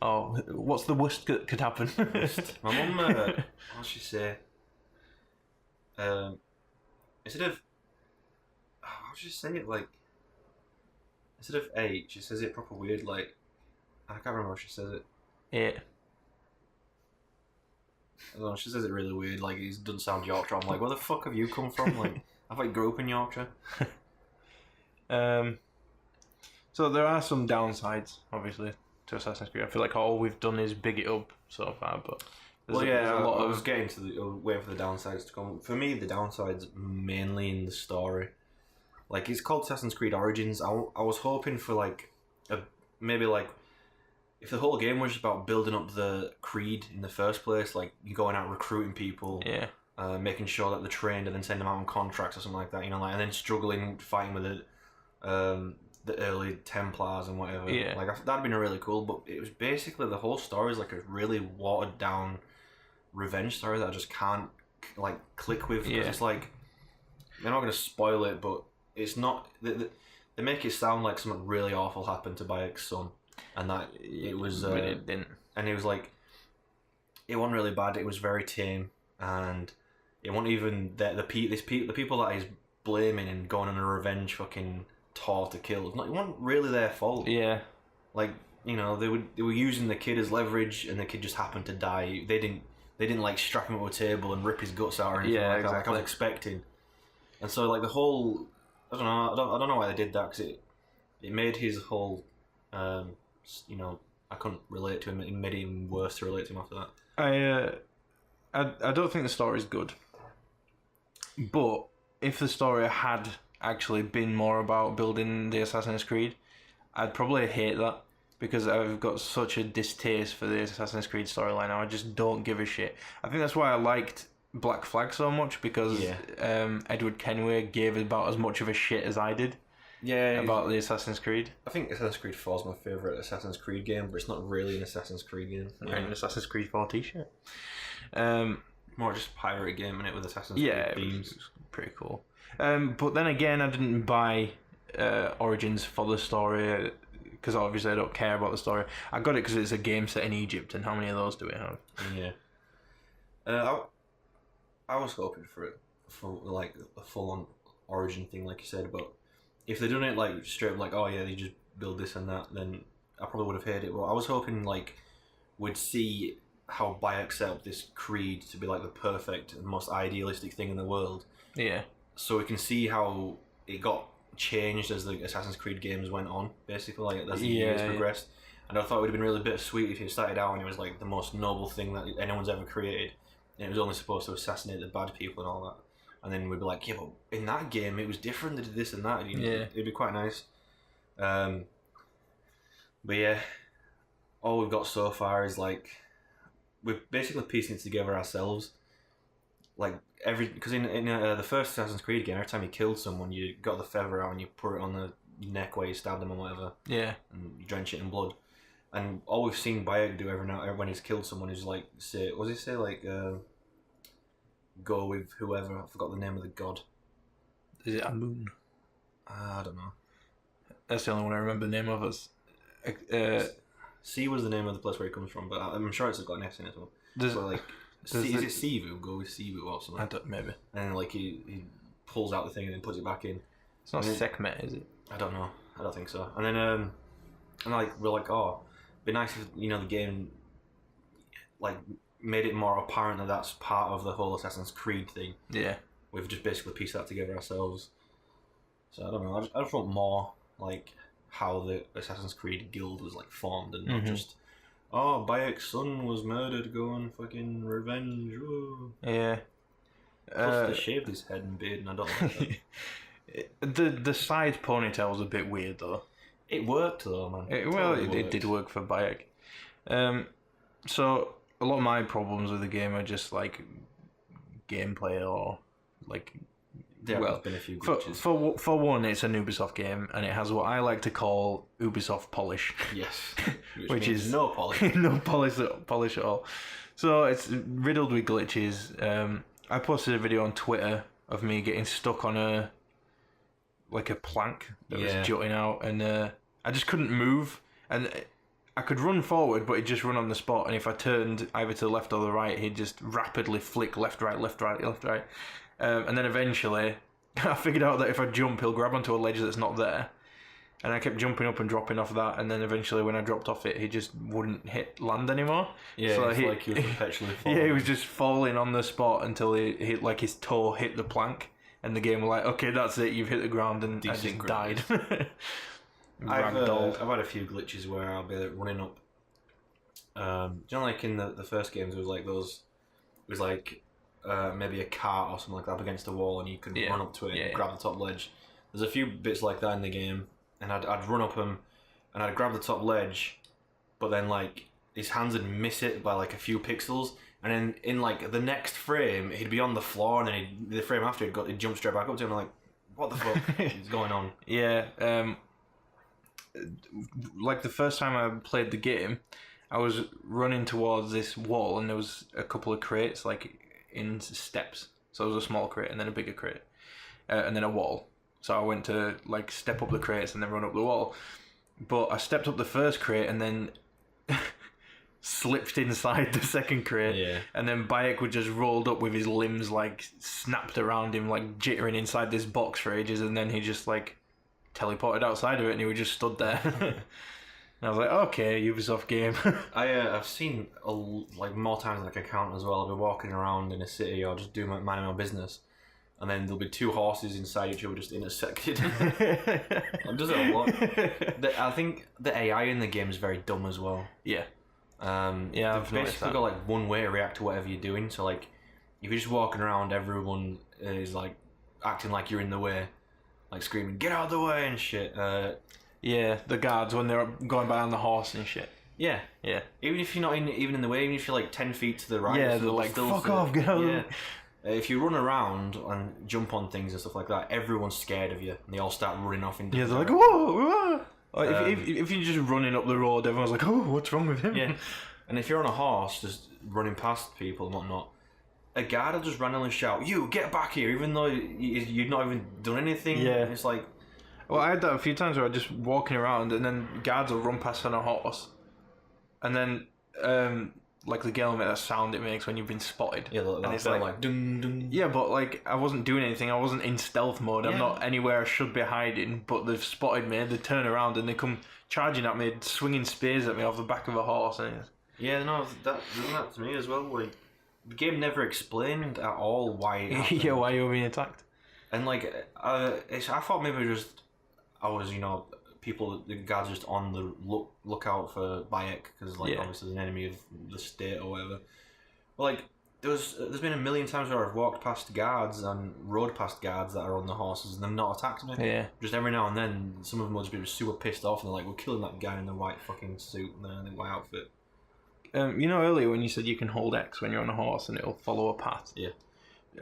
Oh, what's the worst that could happen? My mum, what does she say? Instead of, how does she say it? Like, instead of eight, she says it proper weird. Like, I can't remember how she says it. Yeah. I don't know, she says it really weird. Like, it doesn't sound Yorkshire. I'm like, where the fuck have you come from? Like, I thought you grew up in Yorkshire. So there are some downsides, obviously, to Assassin's Creed. I feel like all we've done is big it up so far, but there's a lot I of... was getting to waiting for the downsides to come. For me, the downsides mainly in the story. Like, it's called Assassin's Creed Origins. I was hoping for like maybe like if the whole game was about building up the Creed in the first place, like you going out recruiting people, making sure that they're trained and then send them out on contracts or something like that, you know, like, and then struggling fighting with the early Templars and whatever. Yeah. Like, that'd been really cool, but it was basically the whole story is like a really watered down revenge story that I just can't like click with, because it's like, they're not going to spoil it, but it's not, they make it sound like something really awful happened to Bayek's son, and that it was but it didn't. And it was like, it wasn't really bad, it was very tame, and it wasn't even the people that he's blaming and going on a revenge fucking tour to kill, it wasn't really their fault. Yeah. Like, you know, they were using the kid as leverage, and the kid just happened to die. They didn't like strap him to a table and rip his guts out or anything like that, like I was expecting. And so like the whole, I don't know why they did that, because it made his whole, you know, I couldn't relate to him. It made it even worse to relate to him after that. I don't think the story is good, but if the story had actually been more about building the Assassin's Creed, I'd probably hate that, because I've got such a distaste for the Assassin's Creed storyline now. I just don't give a shit. I think that's why I liked Black Flag so much, because Edward Kenway gave about as much of a shit as I did about the Assassin's Creed. I think Assassin's Creed 4 is my favourite Assassin's Creed game, but it's not really an Assassin's Creed game. An Assassin's Creed 4 t-shirt. More just pirate game in it with Assassin's Creed themes. It was pretty cool. But then again, I didn't buy Origins for the story, because obviously I don't care about the story. I got it because it's a game set in Egypt, and how many of those do we have? Yeah. I was hoping for like a full-on Origin thing, like you said, but if they'd done it like straight up, like, oh yeah, they just build this and that, then I probably would have hated it. But I was hoping like we'd see how Bayek set up this Creed to be like the perfect and most idealistic thing in the world. Yeah. So we can see how it got changed as the Assassin's Creed games went on, basically, like as the years progressed. And I thought it would have been really bittersweet if you started out and it was like the most noble thing that anyone's ever created, and it was only supposed to assassinate the bad people and all that. And then we'd be like, yeah, but in that game it was different, they did this and that. You know, it'd be quite nice. But yeah, all we've got so far is like, we're basically piecing it together ourselves. Like because in the first Assassin's Creed game, every time you killed someone, you got the feather out and you put it on the neck where you stabbed them or whatever. Yeah. And you drench it in blood. And all we've seen Bayek do every now when he's killed someone is like say, what does he say, like go with whoever. I forgot the name of the god. Is it Amun? I don't know. That's the only one I remember the name of. Us. C was the name of the place where he comes from, but I'm sure it's got an S in it as well. So like, is it Sivu? Go with Sivu or something. I don't, maybe. And then like he pulls out the thing and then puts it back in. It's not Sekhmet, is it? I don't know. I don't think so. And then and like we're like, oh, it'd be nice if the game like made it more apparent that that's part of the whole Assassin's Creed thing. Yeah. We've just basically pieced that together ourselves. So I don't know. I just want more like how the Assassin's Creed guild was like formed, and not just, oh, Bayek's son was murdered, go on fucking revenge. Whoa. Yeah. Plus they shaved his head and beard, and I don't like that. The side ponytail was a bit weird though. It worked though, man. It did work for Bayek. So a lot of my problems with the game are just like gameplay or like. There have been a few glitches. For one, it's an Ubisoft game, and it has what I like to call Ubisoft polish. Yes, which is no polish, no polish at all. So it's riddled with glitches. I posted a video on Twitter of me getting stuck on a plank that was jutting out, and I just couldn't move, and I could run forward, but he'd just run on the spot, and if I turned either to the left or the right, he'd just rapidly flick left, right, left, right, left, right. And then eventually, I figured out that if I jump, he'll grab onto a ledge that's not there. And I kept jumping up and dropping off that, and then eventually when I dropped off it, he just wouldn't land anymore. Yeah, so he was perpetually falling. Yeah, he was just falling on the spot until he like his toe hit the plank, and the game were like, okay, that's it, you've hit the ground, and I just died. I've had a few glitches where I'll be like, running up. Do you know, like in the first games, it was like those. It was like maybe a cart or something like that up against a wall, and you could run up to it and grab the top ledge. There's a few bits like that in the game, and I'd run up them, and I'd grab the top ledge, but then like his hands would miss it by like a few pixels, and then in like the next frame he'd be on the floor, and then the frame after he'd jump straight back up to him. I'm like, what the fuck is going on? Yeah. Like the first time I played the game, I was running towards this wall, and there was a couple of crates like in steps. So there was a small crate and then a bigger crate, and then a wall. So I went to like step up the crates and then run up the wall. But I stepped up the first crate and then slipped inside the second crate. Yeah. And then Bayek was just rolled up with his limbs like snapped around him, like jittering inside this box for ages, and then he just like teleported outside of it and he was just stood there. And I was like, okay, Ubisoft game. I've seen like more times than I can count as well. I'll be walking around in a city or just doing minding my business, and then there'll be two horses inside each other just intersected. It does it a lot. I think the AI in the game is very dumb as well. Yeah. They've basically got like one way to react to whatever you're doing. So like, if you're just walking around, everyone is like acting like you're in the way, like screaming, "Get out of the way!" and shit. Yeah, the guards when they're going by on the horse and shit. Yeah. Even if you're not even in the way, even if you're like 10 feet to the right, yeah, they're like, fuck off, get out. Yeah. If you run around and jump on things and stuff like that, everyone's scared of you, and they all start running off into. Yeah, they're like, whoa, whoa. Or if you're just running up the road, everyone's like, oh, what's wrong with him? Yeah. And if you're on a horse, just running past people and whatnot, a guard will just randomly shout, "You get back here!" Even though you've not even done anything. Yeah. It's like. Well, I had that a few times where I was just walking around, and then guards will run past on a horse, and then like the game, that sound it makes when you've been spotted. Yeah, and it's like dun dun. Yeah, but like I wasn't doing anything. I wasn't in stealth mode. I'm not anywhere I should be hiding. But they've spotted me. They turn around and they come charging at me, swinging spears at me off the back of a horse. And yeah, no, that to me as well. Like the game never explained at all why. It happened. Yeah, why you were being attacked. And like, I thought maybe just. I was, the guards just on the lookout for Bayek because, like, obviously there's an enemy of the state or whatever. But like, there's been a million times where I've walked past guards and rode past guards that are on the horses and they've not attacked me. Yeah. Just every now and then, some of them will just be super pissed off and they're like, "We're killing that guy in the white fucking suit and the white outfit." Earlier when you said you can hold X when you're on a horse and it'll follow a path. Yeah.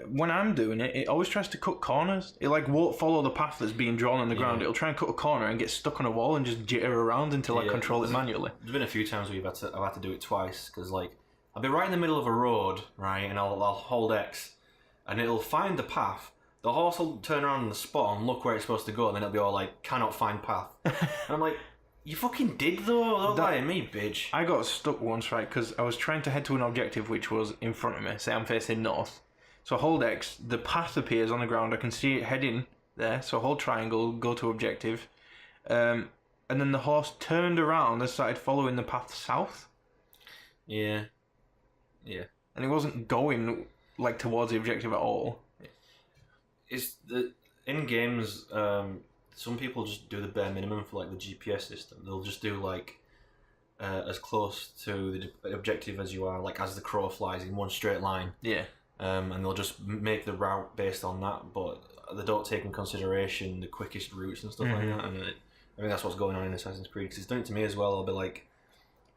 When I'm doing it, it always tries to cut corners. It like won't follow the path that's being drawn on the ground. It'll try and cut a corner and get stuck on a wall and just jitter around until I control it manually. There's been a few times where I've had to do it twice because like I'll be right in the middle of a road, right, and I'll hold X, and it'll find the path. The horse will turn around on the spot and look where it's supposed to go, and then it'll be all like, "Cannot find path." And I'm like, "You fucking did though. Don't lie to me, bitch." I got stuck once, right, because I was trying to head to an objective which was in front of me. Say I'm facing north. So I hold X, the path appears on the ground, I can see it heading there, so I hold triangle, go to objective, and then the horse turned around and started following the path south. Yeah. And it wasn't going, like, towards the objective at all. In games, some people just do the bare minimum for, like, the GPS system. They'll just do, like, as close to the objective as you are, like, as the crow flies in one straight line. Yeah. And they'll just make the route based on that, but they don't take in consideration the quickest routes and stuff like that. And I think that's what's going on in Assassin's Creed, because it's done it to me as well. I'll be like,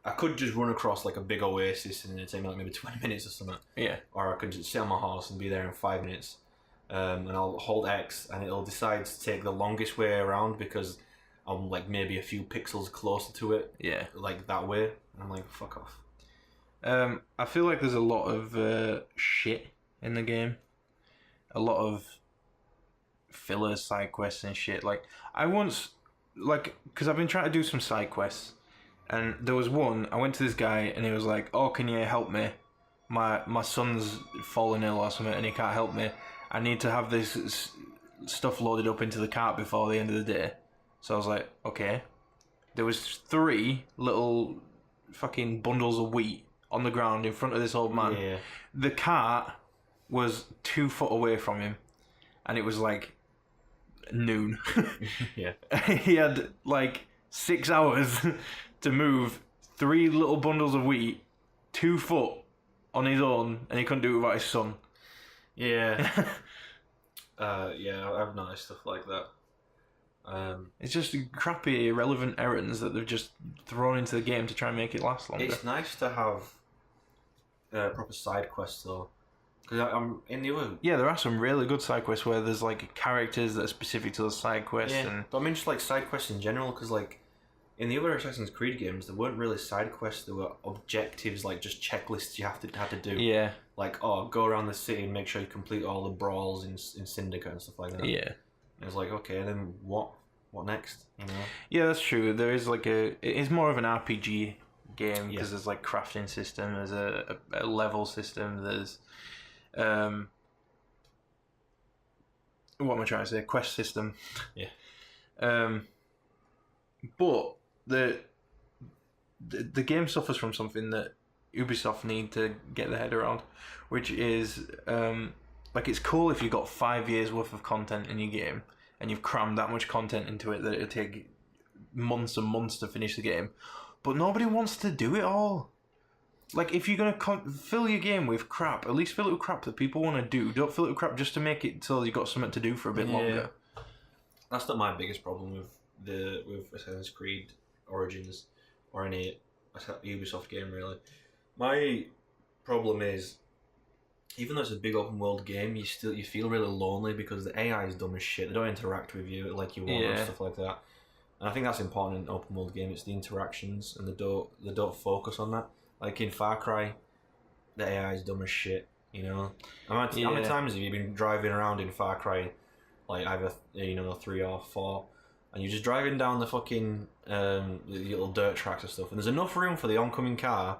I could just run across like a big oasis and it'd take me like maybe 20 minutes or something. Yeah. Or I could just sit on my horse and be there in 5 minutes. And I'll hold X and it'll decide to take the longest way around because I'm like maybe a few pixels closer to it. Yeah. Like that way. And I'm like, fuck off. I feel like there's a lot of shit in the game. A lot of fillers, side quests and shit. Like, I once, like, because I've been trying to do some side quests, and there was one, I went to this guy, and he was like, "Oh, can you help me? My son's fallen ill or something, and he can't help me. I need to have this stuff loaded up into the cart before the end of the day." So I was like, okay. There was 3 little fucking bundles of wheat on the ground in front of this old man. Yeah. The cart was 2 foot away from him, and it was like noon. Yeah. He had like 6 hours to move 3 little bundles of wheat 2 foot on his own, and he couldn't do it without his son. Yeah. Yeah, I've noticed stuff like that. It's just crappy, irrelevant errands that they've just thrown into the game to try and make it last longer. It's nice to have proper side quests though, because I'm in the other. Yeah, there are some really good side quests where there's like characters that are specific to the side quests. Yeah, And but I mean just like side quests in general, because like in the other Assassin's Creed games, there weren't really side quests. There were objectives, like just checklists you had to do. yeah, Like, oh, go around the city and make sure you complete all the brawls in Syndicate and stuff like that. yeah. And it's like, okay, then what next? You know? Yeah, that's true. There is like it's more of an RPG game because Yeah. there's like crafting system, there's a level system, there's what am I trying to say? Quest system. Yeah. But the game suffers from something that Ubisoft need to get their head around, which is like it's cool if you've got 5 years worth of content in your game and you've crammed that much content into it that it'll take months and months to finish the game, but nobody wants to do it all. Like, if you're gonna fill your game with crap, at least fill it with crap that people want to do. Don't fill it with crap just to make it so you've got something to do for a bit longer. That's not my biggest problem with Assassin's Creed Origins or any Ubisoft game really. My problem is, even though it's a big open world game, you feel really lonely because the AI is dumb as shit. They don't interact with you like you want and stuff like that. And I think that's important in an open world game. It's the interactions, and they don't focus on that. Like in Far Cry, the AI is dumb as shit. You know, how many times have you been driving around in Far Cry, like either 3 or 4, and you're just driving down the fucking the little dirt tracks and stuff, and there's enough room for the oncoming car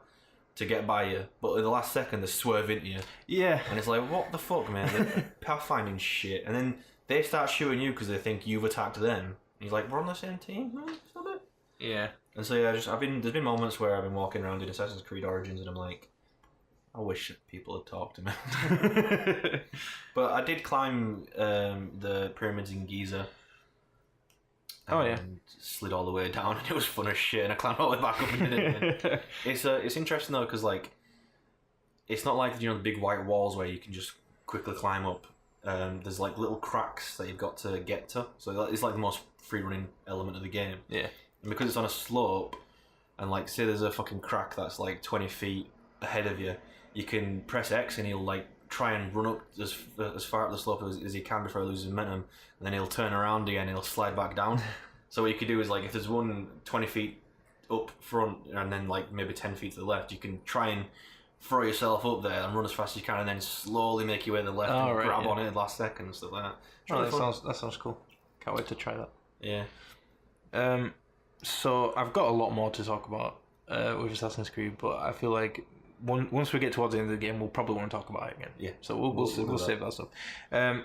to get by you, but in the last second they swerve into you. Yeah. And it's like, what the fuck, man? They're pathfinding shit, and then they start shooting you because they think you've attacked them. And he's like, we're on the same team, no, stop it. Yeah. And so yeah, there's been moments where I've been walking around in Assassin's Creed Origins and I'm like, I wish people had talked to me. But I did climb the pyramids in Giza. And slid all the way down, and it was fun as shit. And I climbed all the way back up and did it again. It's interesting though, because like, it's not like the big white walls where you can just quickly climb up. There's like little cracks that you've got to get to, so it's like the most free running element of the game. Yeah. And because it's on a slope, and like say there's a fucking crack that's like 20 feet ahead of you, you can press X and he'll like try and run up as far up the slope as he can before he loses momentum, and then he'll turn around again and he'll slide back down. So what you could do is, like, if there's one 20 feet up front and then like maybe 10 feet to the left, you can try and throw yourself up there and run as fast as you can, and then slowly make your way to the left and grab on it at the last second and stuff like that. That sounds cool. Can't wait to try that. Yeah. So I've got a lot more to talk about with Assassin's Creed, but I feel like once we get towards the end of the game, we'll probably want to talk about it again. Yeah. So we'll save that stuff.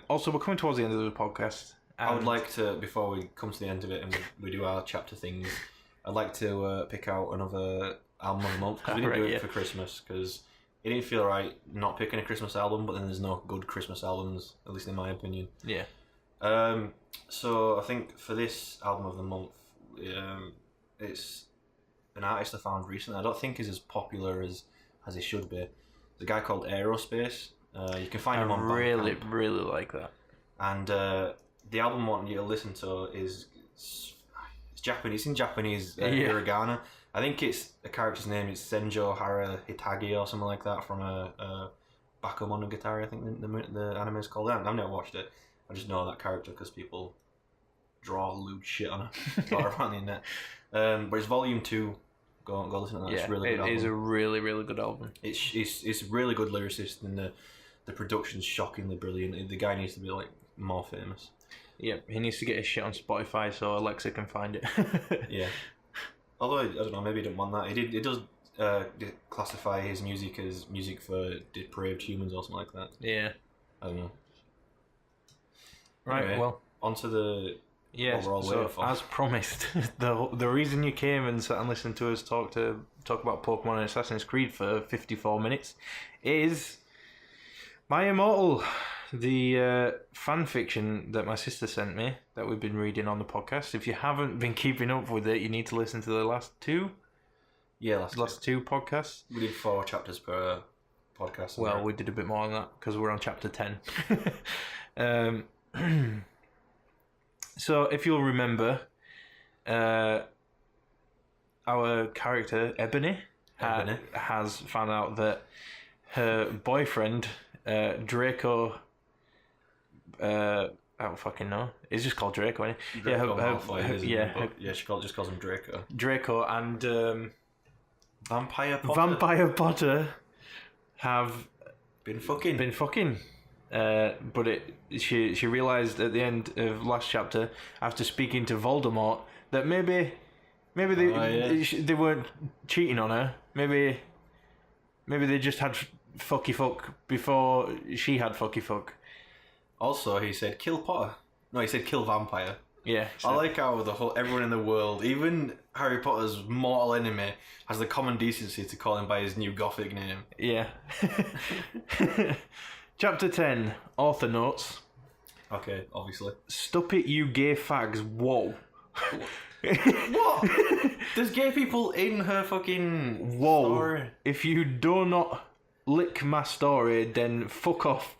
Also, we're coming towards the end of the podcast. I would like to, before we come to the end of it and we do our chapter things, I'd like to pick out another album of the month, because we didn't do it for Christmas, because it didn't feel right not picking a Christmas album, but then there's no good Christmas albums, at least in my opinion. Yeah. So I think for this album of the month, it's an artist I found recently. I don't think he's as popular as he should be. There's a guy called Aerospace. You can find him on Bandcamp. I really like that. And the album I want you to listen to is it's Japanese. It's in Japanese hiragana. I think it's a character's name. It's Senjo Hara Hitagi or something like that from a Bakemonogatari. I think the anime is called. I've never watched it. I just know that character because people draw lewd shit on it around the internet. But it's volume 2. Go listen to that. It's really good album. It is a really, really good album. It's really good lyricist, and the production's shockingly brilliant. The guy needs to be like more famous. Yeah, he needs to get his shit on Spotify so Alexa can find it. Yeah. Although, I don't know, maybe he didn't want that. It does classify his music as music for depraved humans or something like that. Yeah. I don't know. Right, anyway, well. onto the overall so as promised, the reason you came and sat and listened to us talk about Pokemon and Assassin's Creed for 54 minutes is my Immortal the fan fiction that my sister sent me that we've been reading on the podcast. If you haven't been keeping up with it, you need to listen to the last two. Yeah, last two podcasts. We did 4 chapters per podcast. Well, we did a bit more than that because we're on chapter 10. So, if you'll remember, our character, Ebony. Has found out that her boyfriend, Draco... I don't fucking know. He's just called Draco, isn't he? Draco Malfoy, she just calls him Draco. Draco and... Vampire Potter. Vampire Potter have... Been fucking. But she realised at the end of last chapter, after speaking to Voldemort, that maybe they weren't cheating on her. Maybe they just had fucky fuck before she had fucky fuck. Also, he said kill Potter. No, he said kill vampire. Yeah. I like how everyone in the world, even Harry Potter's mortal enemy, has the common decency to call him by his new gothic name. Yeah. Chapter 10, author notes. Okay, obviously. Stop it, you gay fags. Whoa. What? There's gay people in her fucking story. If you do not lick my story, then fuck off.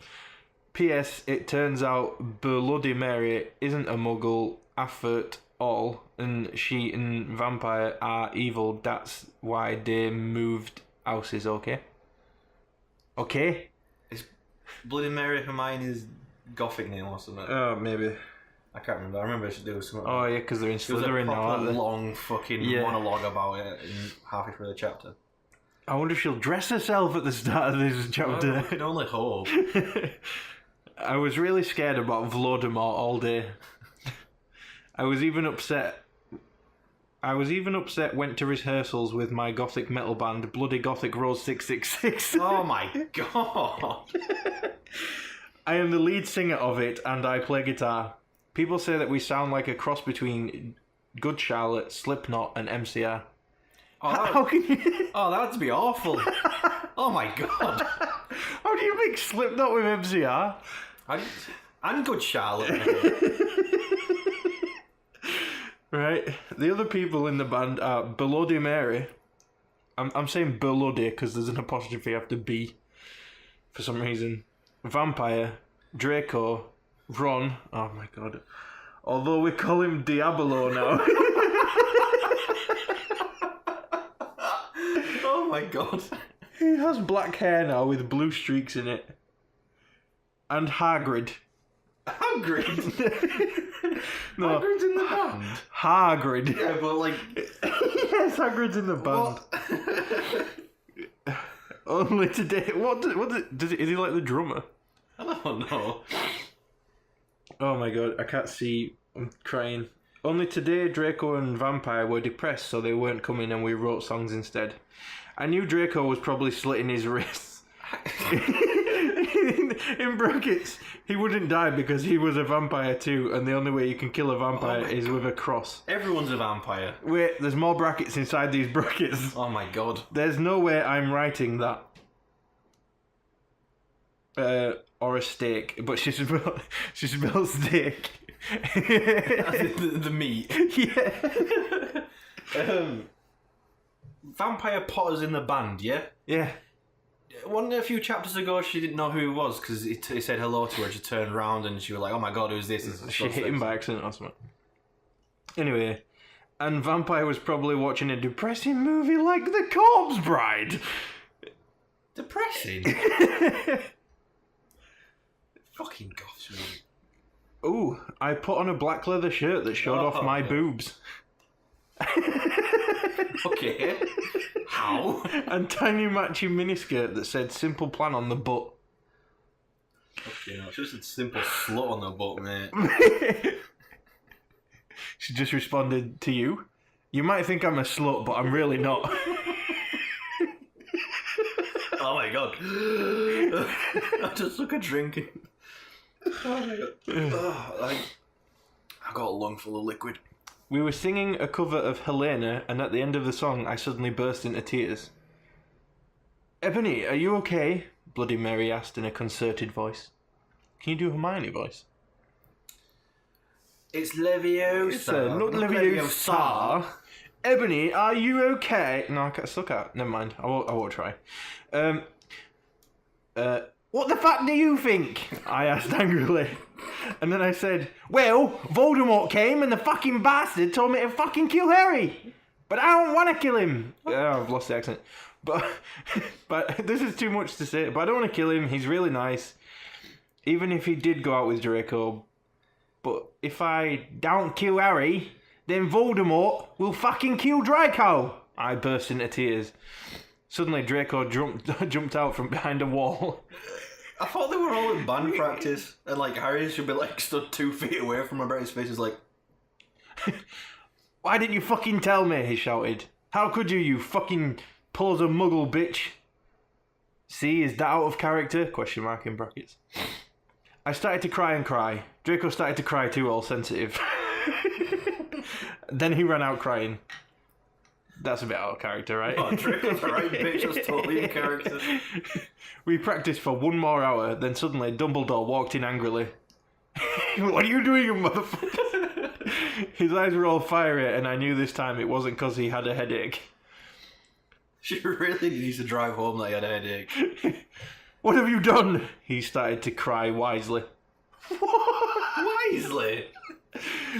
P.S. It turns out Bloody Mary isn't a muggle after all, and she and vampire are evil. That's why they moved houses, okay? Okay? Is Bloody Mary Hermione's gothic name or something? Oh, maybe. I can't remember. I remember there was something. Oh, yeah, because they're in Slytherin now, aren't they? Long fucking monologue about it in halfway through the chapter. I wonder if she'll dress herself at the start of this chapter. Well, I can only hope. I was really scared about Voldemort all day. I was even upset. Went to rehearsals with my gothic metal band, Bloody Gothic Rose 666. Oh my god. I am the lead singer of it, and I play guitar. People say that we sound like a cross between Good Charlotte, Slipknot, and MCR. How can you... Oh, that'd be awful. Oh my god. How do you mix Slipknot with MCR? And Good Charlotte. Right. The other people in the band are Bloody Mary. I'm saying Bloody because there's an apostrophe after B for some reason. Vampire, Draco, Ron. Oh my god. Although we call him Diabolo now. Oh my god. He has black hair now with blue streaks in it. And Hagrid. Hagrid? No. Hagrid's in the band? Hagrid. Yeah, but like... Yes, Hagrid's in the band. Only today... Is he like the drummer? I don't know. Oh my god, I can't see. I'm crying. Only today, Draco and Vampire were depressed, so they weren't coming and we wrote songs instead. I knew Draco was probably slitting his wrists. In brackets, he wouldn't die because he was a vampire too, and the only way you can kill a vampire is with a cross. Everyone's a vampire. Wait, there's more brackets inside these brackets. Oh my god. There's no way I'm writing that. Or a steak, but she spelled steak. the meat. Yeah. Vampire Potter's in the band, yeah? Yeah. Wasn't it a few chapters ago she didn't know who he was because he said hello to her, she turned around and she was like, oh my god, who's this? She hit him by accident or something. Anyway, and Vampire was probably watching a depressing movie like The Corpse Bride. Depressing? Fucking goths, man. Ooh, I put on a black leather shirt that showed off my boobs. Okay. How? And tiny matching miniskirt that said simple plan on the butt. Okay, no, it's just a simple slut on the butt, mate. She just responded to you. You might think I'm a slut, but I'm really not. Oh my god. I just took a drink. Oh my god. I got a lung full of liquid. We were singing a cover of Helena, and at the end of the song, I suddenly burst into tears. Ebony, are you okay? Bloody Mary asked in a concerted voice. Can you do Hermione voice? It's Leviosa. Not Leviosa. Ebony, are you okay? No, I still can't. Never mind. I won't try. What the fuck do you think? I asked angrily. And then I said, well, Voldemort came and the fucking bastard told me to fucking kill Harry. But I don't want to kill him. I've lost the accent. But this is too much to say. But I don't want to kill him. He's really nice. Even if he did go out with Draco. But if I don't kill Harry, then Voldemort will fucking kill Draco. I burst into tears. Suddenly Draco jumped out from behind a wall. I thought they were all in band practice. And like Harry should be like stood 2 feet away from him. His face is like... Why didn't you fucking tell me? He shouted. How could you fucking poser muggle bitch? See, is that out of character? Question mark in brackets. I started to cry and cry. Draco started to cry too, all sensitive. Then he ran out crying. That's a bit out of character, right? Oh, Draco's the right bitch, that's totally in character. We practiced for 1 more hour, then suddenly Dumbledore walked in angrily. What are you doing, you motherfucker? His eyes were all fiery, and I knew this time it wasn't because he had a headache. She really needs to drive home that he had a headache. What have you done? He started to cry wisely. Wisely?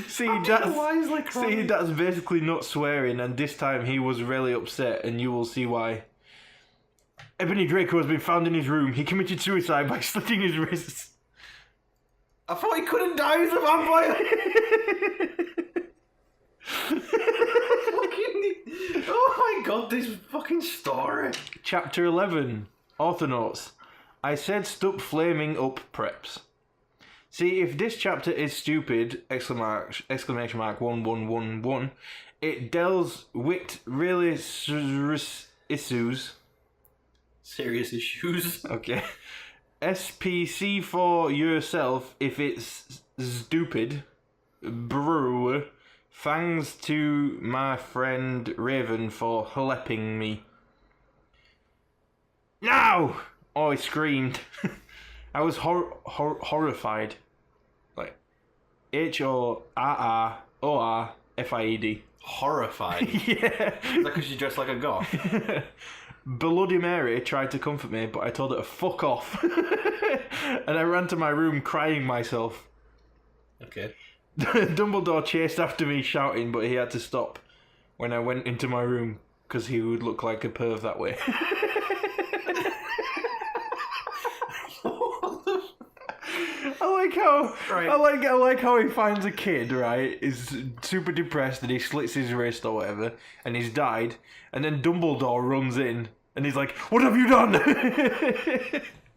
See, that's basically not swearing, and this time he was really upset, and you will see why. Ebony Draco has been found in his room. He committed suicide by slitting his wrists. I thought he couldn't die as a vampire! Oh my god, this fucking story. Chapter 11. Author notes. I said stop flaming up preps. See, if this chapter is stupid, exclamation mark 1111, it deals with really serious issues. Serious issues? Okay. SPC for yourself if it's stupid. Brew. Thanks to my friend Raven for helping me. No! Oh, I screamed. I was horrified. Like, HORRORFIED. Horrified? Yeah. Is that because you dressed like a goth? Bloody Mary tried to comfort me, but I told her to fuck off. And I ran to my room crying myself. Okay. Dumbledore chased after me shouting, but he had to stop when I went into my room because he would look like a perv that way. I like how he finds a kid, right, is super depressed and he slits his wrist or whatever and he's died, and then Dumbledore runs in and he's like, what have you done?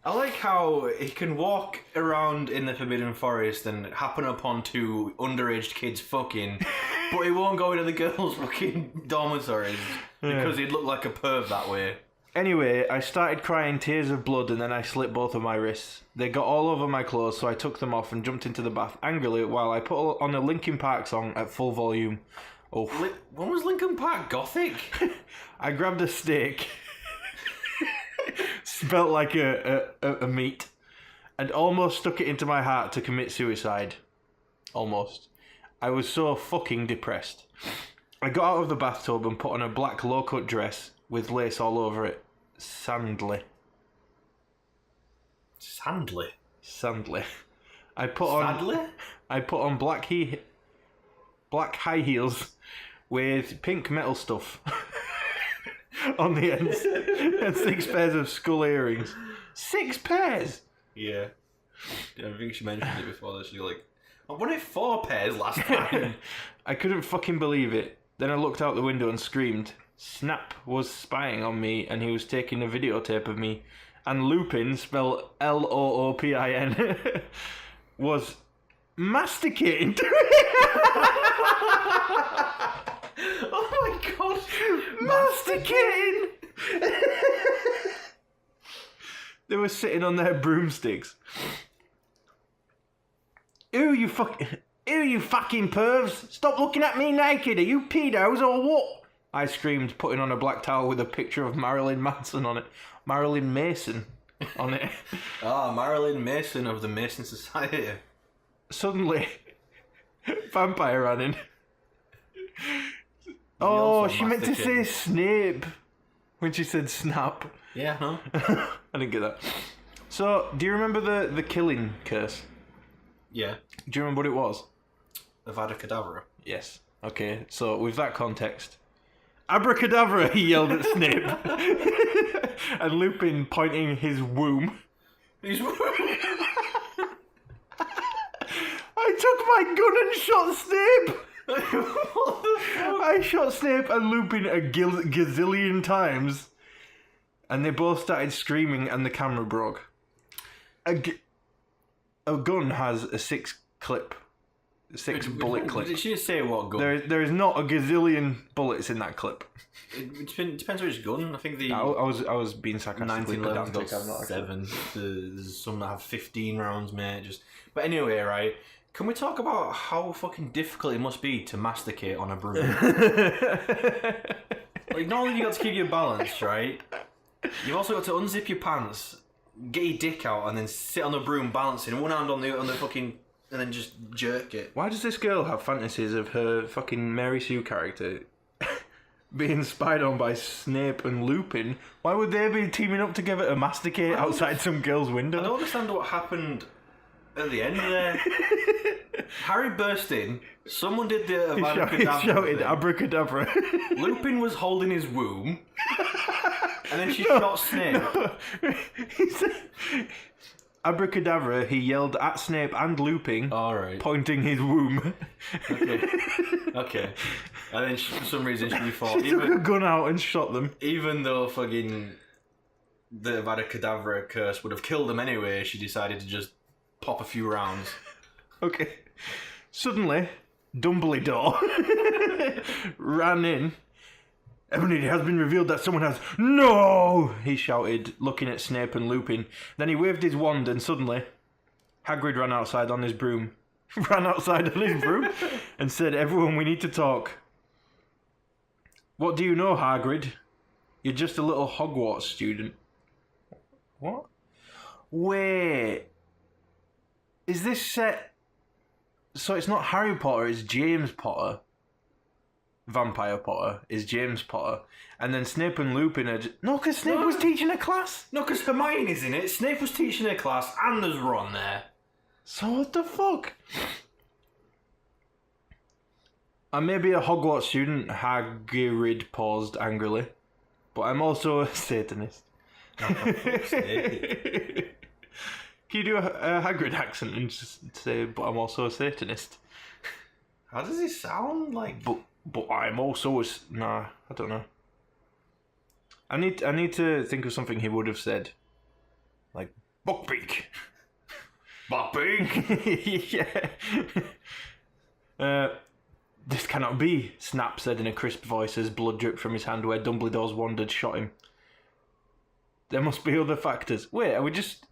I like how he can walk around in the Forbidden Forest and happen upon 2 underage kids fucking, but he won't go into the girls' fucking dormitories because he'd look like a perv that way. Anyway, I started crying tears of blood and then I slit both of my wrists. They got all over my clothes, so I took them off and jumped into the bath angrily while I put on a Linkin Park song at full volume. Oh, when was Linkin Park gothic? I grabbed a stick, spelt like a meat, and almost stuck it into my heart to commit suicide. Almost. I was so fucking depressed. I got out of the bathtub and put on a black low-cut dress with lace all over it. Sandly. I put on black high heels with pink metal stuff on the ends and 6 pairs of skull earrings. 6 pairs? Yeah. I think she mentioned it before that. She's like, I wanted 4 pairs last time. I couldn't fucking believe it. Then I looked out the window and screamed. Snap was spying on me and he was taking a videotape of me. And Lupin, spelled Loopin, was masticating. Oh my god. Masticating! They were sitting on their broomsticks. Ew, you fucking pervs! Stop looking at me naked! Are you pedos or what? I screamed, putting on a black towel with a picture of Marilyn Manson on it. Marilyn Mason. on it. Ah, Marilyn Mason of the Mason Society. Suddenly, vampire ran in. Oh, she meant to say Snape when she said snap. Yeah, no. I didn't get that. So, do you remember the killing curse? Yeah. Do you remember what it was? Avada Kedavra. Yes. Okay, so with that context, Abracadabra, he yelled at Snape. And Lupin pointing his womb. His womb? I took my gun and shot Snape! What the fuck? I shot Snape and Lupin a gazillion times. And they both started screaming and the camera broke. A gun has a 6-bullet clip. Did she just say what gun? There is not a gazillion bullets in that clip. It depends which gun. I think the I was being sarcastically 1911's pedantic. got I'm not 7. There's some that have 15 rounds, mate. But anyway, right? Can we talk about how fucking difficult it must be to masticate on a broom? Like, not only you got to keep your balance, right? You've also got to unzip your pants, get your dick out, and then sit on the broom balancing, one hand on the fucking, and then just jerk it. Why does this girl have fantasies of her fucking Mary Sue character being spied on by Snape and Lupin? Why would they be teaming up together to masticate outside some girl's window? I don't understand what happened at the end there. Harry burst in. Someone did the Avada Kedavra. He shouted thing. abracadabra. Lupin was holding his womb. And then she shot Snape. He said, abracadabra, he yelled at Snape and Lupin, Alright. pointing his womb. Okay. And then for some reason she thought, She took a gun out and shot them. even though fucking the Avada Kedavra curse would have killed them anyway, she decided to just pop a few rounds. Okay. Suddenly, Dumbledore ran in. Evidently, it has been revealed that someone has... No! He shouted, looking at Snape and Lupin. Then he waved his wand and suddenly, Hagrid ran outside on his broom. And said, everyone, we need to talk. What do you know, Hagrid? You're just a little Hogwarts student. What? Wait. Is this set... So it's not Harry Potter, it's James Potter. Vampire Potter is James Potter. And then Snape and Lupin are just... No, because Snape was teaching a class. No, because Hermione's in it, Snape was teaching a class, and there's Ron there. So what the fuck? I may be a Hogwarts student, Hagrid paused angrily. But I'm also a Satanist. Oh, for fuck's sake. Can you do a Hagrid accent and just say, but I'm also a Satanist? How does it sound like? But I'm also a... Nah, I don't know. I need to think of something he would have said. Like, Buckbeak. Buckbeak? Yeah. This cannot be, Snap said in a crisp voice as blood dripped from his hand where Dumbledore's wand had shot him. There must be other factors. Wait, are we just...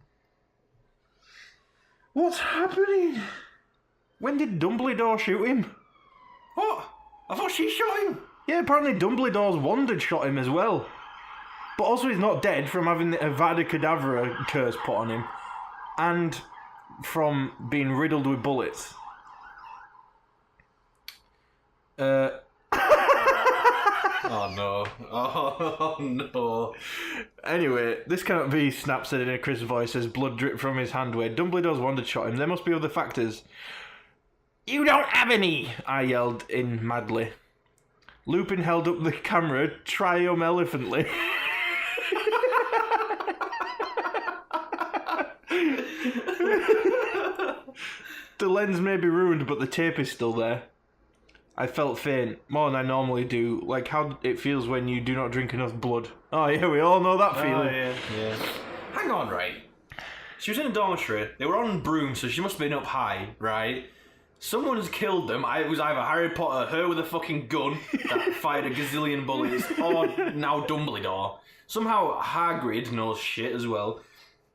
What's happening? When did Dumbledore shoot him? What? I thought she shot him. Yeah, apparently Dumbledore's wand had shot him as well. But also he's not dead from having the Avada Kedavra curse put on him. And from being riddled with bullets. Oh no. Oh no. Anyway, this cannot be, Snap said in a crisp voice as blood dripped from his hand where Dumbledore's wand had shot him. There must be other factors. You don't have any, I yelled in madly. Lupin held up the camera triumphantly. The lens may be ruined, but the tape is still there. I felt faint, more than I normally do, like how it feels when you do not drink enough blood. Oh yeah, we all know that feeling. Yeah. Hang on, right? She was in a dormitory, they were on brooms, so she must have been up high, right? Someone has killed them. It was either Harry Potter, her with a fucking gun that fired a gazillion bullets, or now Dumbledore. Somehow Hagrid knows shit as well.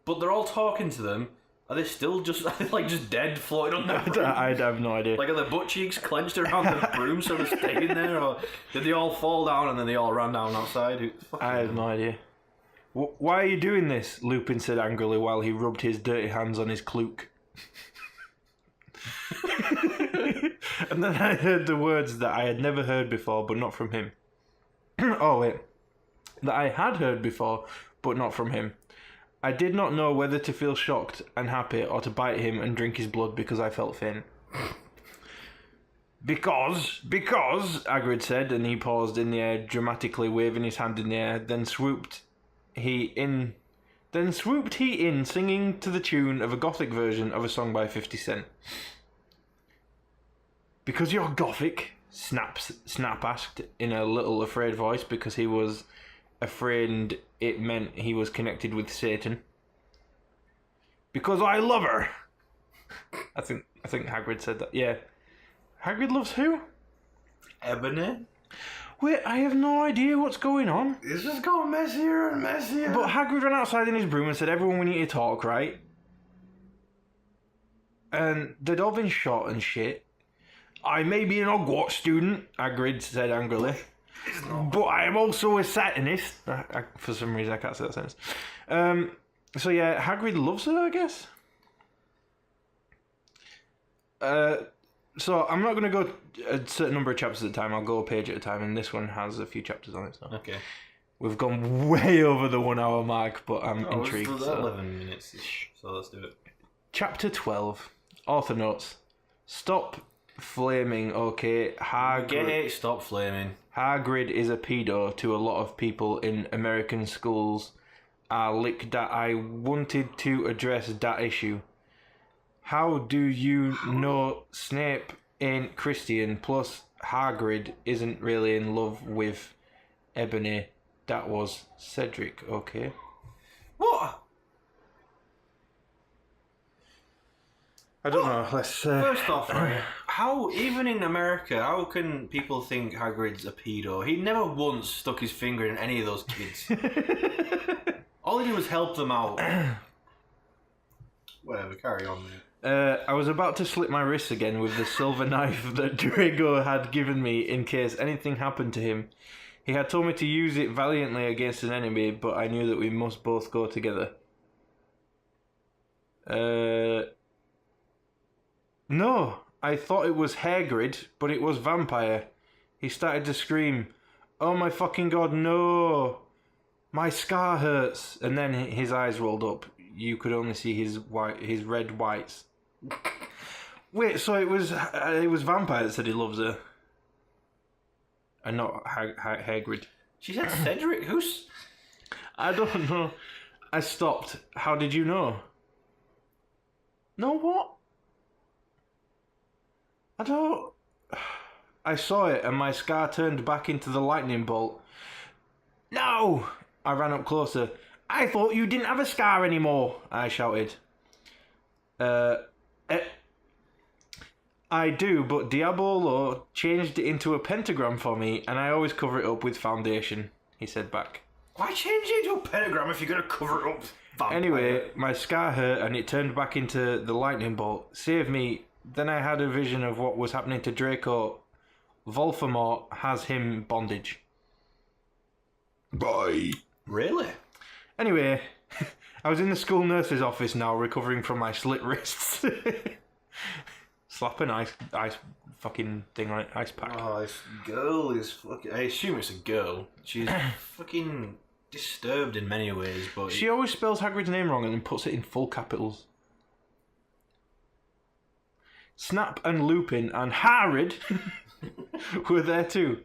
But they're all talking to them. Are they still just just dead, floating on the broom? I have no idea. Like, are their butt cheeks clenched around the broom so they're staying there? Or did they all fall down and then they all ran down outside? I have no idea. Why are you doing this? Lupin said angrily while he rubbed his dirty hands on his cloak. And then I heard the words that I had never heard before, but not from him. Oh, wait. That I had heard before, but not from him. I did not know whether to feel shocked and happy or to bite him and drink his blood because I felt faint. Because, Hagrid said, and he paused in the air, dramatically waving his hand in the air, then swooped he in, singing to the tune of a gothic version of a song by 50 Cent. Because you're gothic? Snap asked in a little afraid voice because he was afraid it meant he was connected with Satan. Because I love her. I think Hagrid said that. Yeah. Hagrid loves who? Ebony? Wait, I have no idea what's going on. It's just going messier and messier. But Hagrid ran outside in his broom and said, everyone, we need to talk, right? And they'd all been shot and shit. I may be an Hogwarts student, Hagrid said angrily. But I am also a Satanist. For some reason, I can't say that sentence. So yeah, Hagrid loves her, I guess. So I'm not going to go a certain number of chapters at a time. I'll go a page at a time, and this one has a few chapters on it. So. Okay. We've gone way over the 1 hour mark, but I'm intrigued. It's 11 minutes, so let's do it. Chapter 12. Author notes. Stop flaming, okay? Hagrid. Stop flaming. Hagrid is a pedo to a lot of people in American schools. I wanted to address that issue. How do you know Snape ain't Christian? Plus, Hagrid isn't really in love with Ebony. That was Cedric, okay? What? I don't know. Let's. First off, right, how, even in America, how can people think Hagrid's a pedo? He never once stuck his finger in any of those kids. All he did was help them out. Whatever, carry on, mate. I was about to slit my wrists again with the silver knife that Drago had given me in case anything happened to him. He had told me to use it valiantly against an enemy, but I knew that we must both go together. No, I thought it was Hagrid, but it was Vampire. He started to scream, "Oh my fucking god, no! My scar hurts!" And then his eyes rolled up. You could only see his red whites. Wait, so it was Vampire that said he loves her, and not Hagrid. She said Cedric. Who's? I don't know. I stopped. How did you know? No, what? I don't. I saw it, and my scar turned back into the lightning bolt. No! I ran up closer. I thought you didn't have a scar anymore, I shouted. I do, but Diabolo changed it into a pentagram for me, and I always cover it up with foundation, he said back. Why change it into a pentagram if you're going to cover it up? Vampire. Anyway, my scar hurt, and it turned back into the lightning bolt. Save me. Then I had a vision of what was happening to Draco. Voldemort has him bondage. Bye. Really? Anyway, I was in the school nurse's office now, recovering from my slit wrists. Slap an ice fucking thing on it, ice pack. Oh, this girl is fucking... I assume it's a girl. She's fucking disturbed in many ways, but... She always spells Hagrid's name wrong and then puts it in full capitals. Snap and Lupin and Hagrid were there too.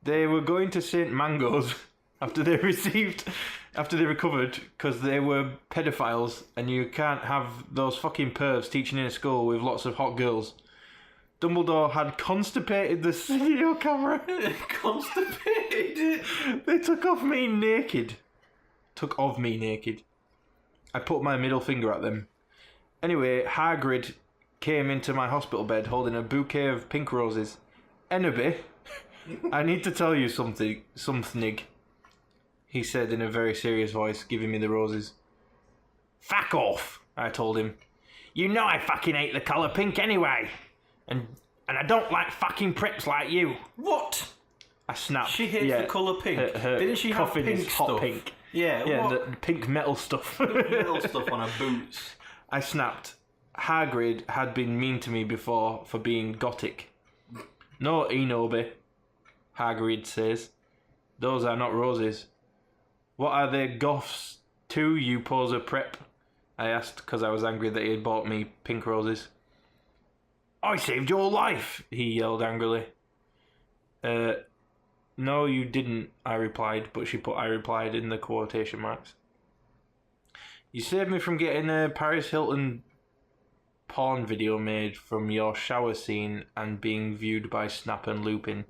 They were going to St. Mango's after they recovered, because they were pedophiles, and you can't have those fucking pervs teaching in a school with lots of hot girls. Dumbledore had constipated the video camera. Constipated? They took of me naked. I put my middle finger at them. Anyway, Hagrid came into my hospital bed holding a bouquet of pink roses. Enderby, I need to tell you something, he said in a very serious voice, giving me the roses. Fuck off, I told him. You know I fucking hate the colour pink anyway. And I don't like fucking prips like you. What? I snapped. She hates the colour pink. Her Didn't she have coffin pink is hot stuff? pink. Yeah, Yeah, what? the pink metal stuff. Metal stuff on her boots. I snapped. Hagrid had been mean to me before for being gothic. No, Enobe, Hagrid says. Those are not roses. What are they goths to, you poser prep? I asked because I was angry that he had bought me pink roses. I saved your life, he yelled angrily. No, you didn't, I replied, but she put I replied in the quotation marks. You saved me from getting a Paris Hilton porn video made from your shower scene and being viewed by Snap and Lupin,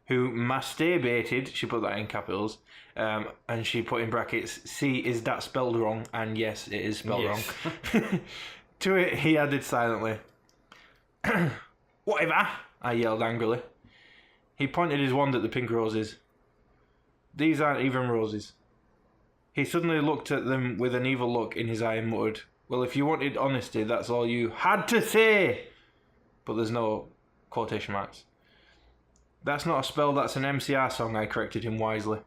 who masturbated, she put that in capitals, and she put in brackets, see, is that spelled wrong? And yes, it is spelled wrong. To it, he added silently, whatever, I yelled angrily. He pointed his wand at the pink roses. These aren't even roses. He suddenly looked at them with an evil look in his eye and muttered, well, if you wanted honesty, that's all you had to say. But there's no quotation marks. That's not a spell, that's an MCR song, I corrected him wisely.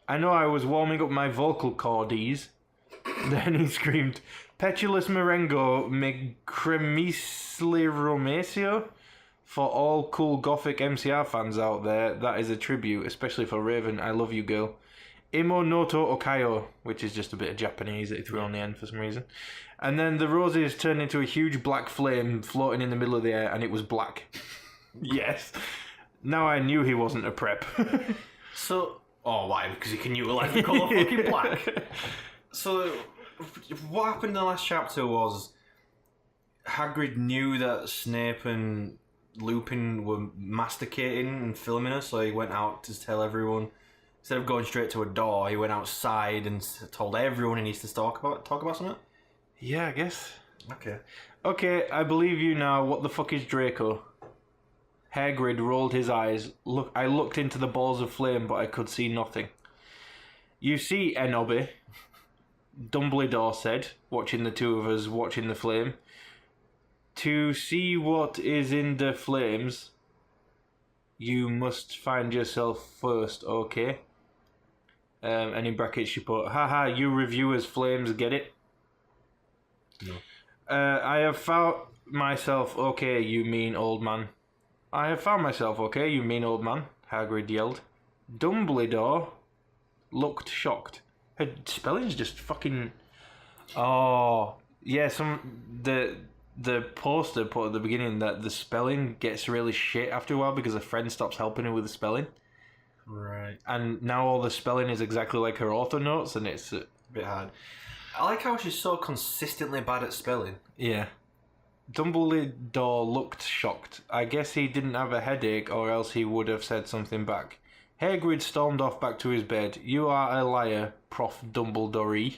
I know I was warming up my vocal cordes. Then he screamed, Petulus Marengo me cremisli romacio? For all cool gothic MCR fans out there, that is a tribute, especially for Raven. I love you, girl. Imo noto okayo, which is just a bit of Japanese that he threw on the end for some reason. And then the roses turned into a huge black flame floating in the middle of the air, and it was black. Yes. Now I knew he wasn't a prep. So, oh, why? Because he can utilize the colour fucking black. So, what happened in the last chapter was Hagrid knew that Snape and Lupin were masticating and filming us, so he went out to tell everyone. Instead of going straight to a door, he went outside and told everyone he needs to talk about something. Yeah, I guess. Okay, I believe you now. What the fuck is Draco? Hagrid rolled his eyes. I looked into the balls of flame, but I could see nothing. You see, Enobe, Dumbledore said, watching the two of us watching the flame. To see what is in the flames, you must find yourself first, okay? And in brackets she put, haha, you reviewers flames, get it? No. I have found myself okay, you mean old man. I have found myself okay, you mean old man, Hagrid yelled. Dumbledore looked shocked. Her spelling's just fucking... Oh, yeah, the poster put at the beginning that the spelling gets really shit after a while because a friend stops helping her with the spelling. Right. And now all the spelling is exactly like her author notes, and it's... a bit hard. I like how she's so consistently bad at spelling. Yeah. Dumbledore looked shocked. I guess he didn't have a headache, or else he would have said something back. Hagrid stormed off back to his bed. You are a liar, Prof. Dumbledore.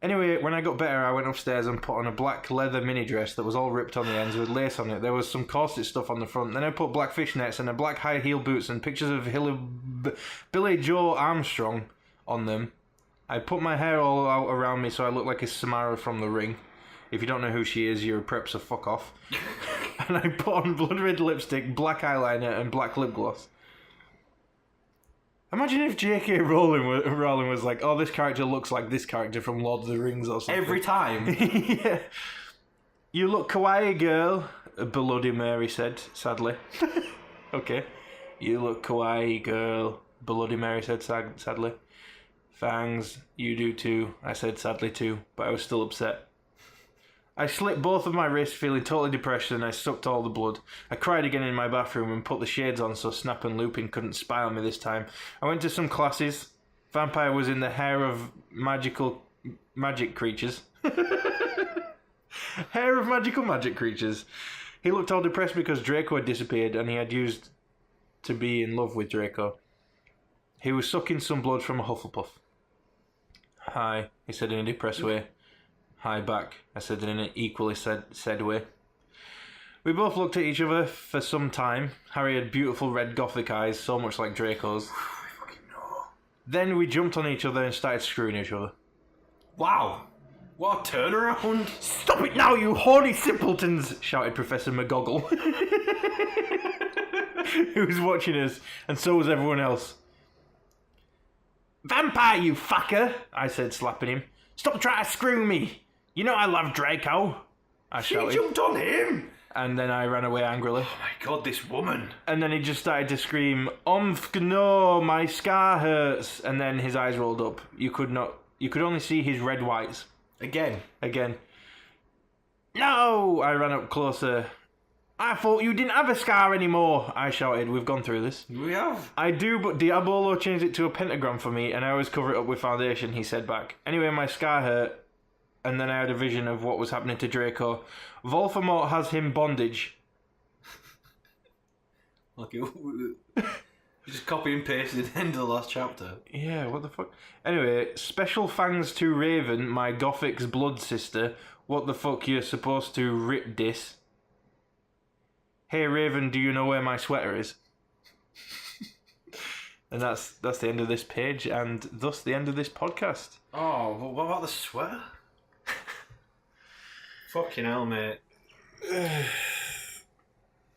Anyway, when I got better, I went upstairs and put on a black leather mini dress that was all ripped on the ends with lace on it. There was some corset stuff on the front. Then I put black fishnets and a black high heel boots and pictures of Billy Joe Armstrong on them. I put my hair all out around me so I looked like a Samara from The Ring. If you don't know who she is, you're a prep, so fuck off. And I put on blood red lipstick, black eyeliner, and black lip gloss. Imagine if J.K. Rowling was like, oh, this character looks like this character from Lord of the Rings or something. Every time. Yeah. You look kawaii, girl, Bloody Mary said, sadly. Okay. You look kawaii, girl, Bloody Mary said, sadly. Fangs, you do too, I said sadly too, but I was still upset. I slit both of my wrists, feeling totally depressed, and I sucked all the blood. I cried again in my bathroom and put the shades on so Snap and Lupin couldn't spy on me this time. I went to some classes. Vampire was in the hair of magic creatures. Hair of magic creatures. He looked all depressed because Draco had disappeared and he had used to be in love with Draco. He was sucking some blood from a Hufflepuff. Hi, he said in a depressed way. Hi back, I said in an equally said way. We both looked at each other for some time. Harry had beautiful red gothic eyes, so much like Draco's. I fucking know. Then we jumped on each other and started screwing each other. Wow. What a turnaround. Stop it now, you horny simpletons, shouted Professor McGoggle. Who was watching us, and so was everyone else. Vampire, you fucker, I said, slapping him. Stop trying to screw me. You know I love Draco, I shouted. She jumped on him! And then I ran away angrily. Oh my god, this woman. And then he just started to scream, no, my scar hurts. And then his eyes rolled up. You could only see his red whites. Again. No! I ran up closer. I thought you didn't have a scar anymore, I shouted. We've gone through this. We have. I do, but Diabolo changed it to a pentagram for me, and I always cover it up with foundation, he said back. Anyway, my scar hurt, and then I had a vision of what was happening to Draco. Voldemort has him bondage. Like you just copy and pasted the end of the last chapter. Yeah, what the fuck? Anyway, special thanks to Raven, my Gothic's blood sister. What the fuck, you're supposed to rip this? Hey Raven, do you know where my sweater is? And that's the end of this page, and thus the end of this podcast. Oh, well, what about the sweater? Fucking hell, mate.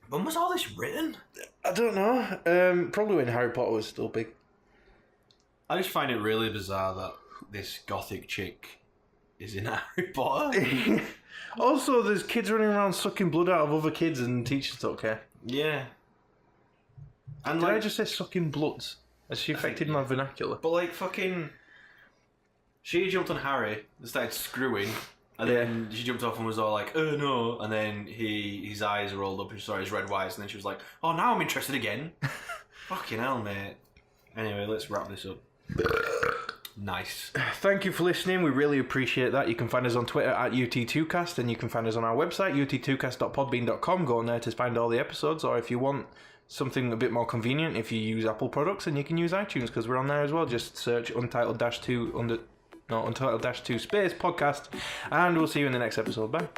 When was all this written? I don't know. Probably when Harry Potter was still big. I just find it really bizarre that this gothic chick is in Harry Potter. Also, there's kids running around sucking blood out of other kids and teachers don't care. Yeah. And Did I just say sucking bloods? Has she affected my vernacular? But like fucking... She jumped on Harry and started screwing. And then she jumped off and was all like, oh no. And then his eyes rolled up and she saw his red whites. And then she was like, oh, now I'm interested again. Fucking hell, mate. Anyway, let's wrap this up. Nice. Thank you for listening. We really appreciate that. You can find us on Twitter at UT2cast, and you can find us on our website, ut2cast.podbean.com. Go on there to find all the episodes, or if you want something a bit more convenient, if you use Apple products, and you can use iTunes, because we're on there as well. Just search Untitled-2 space podcast, and we'll see you in the next episode. Bye.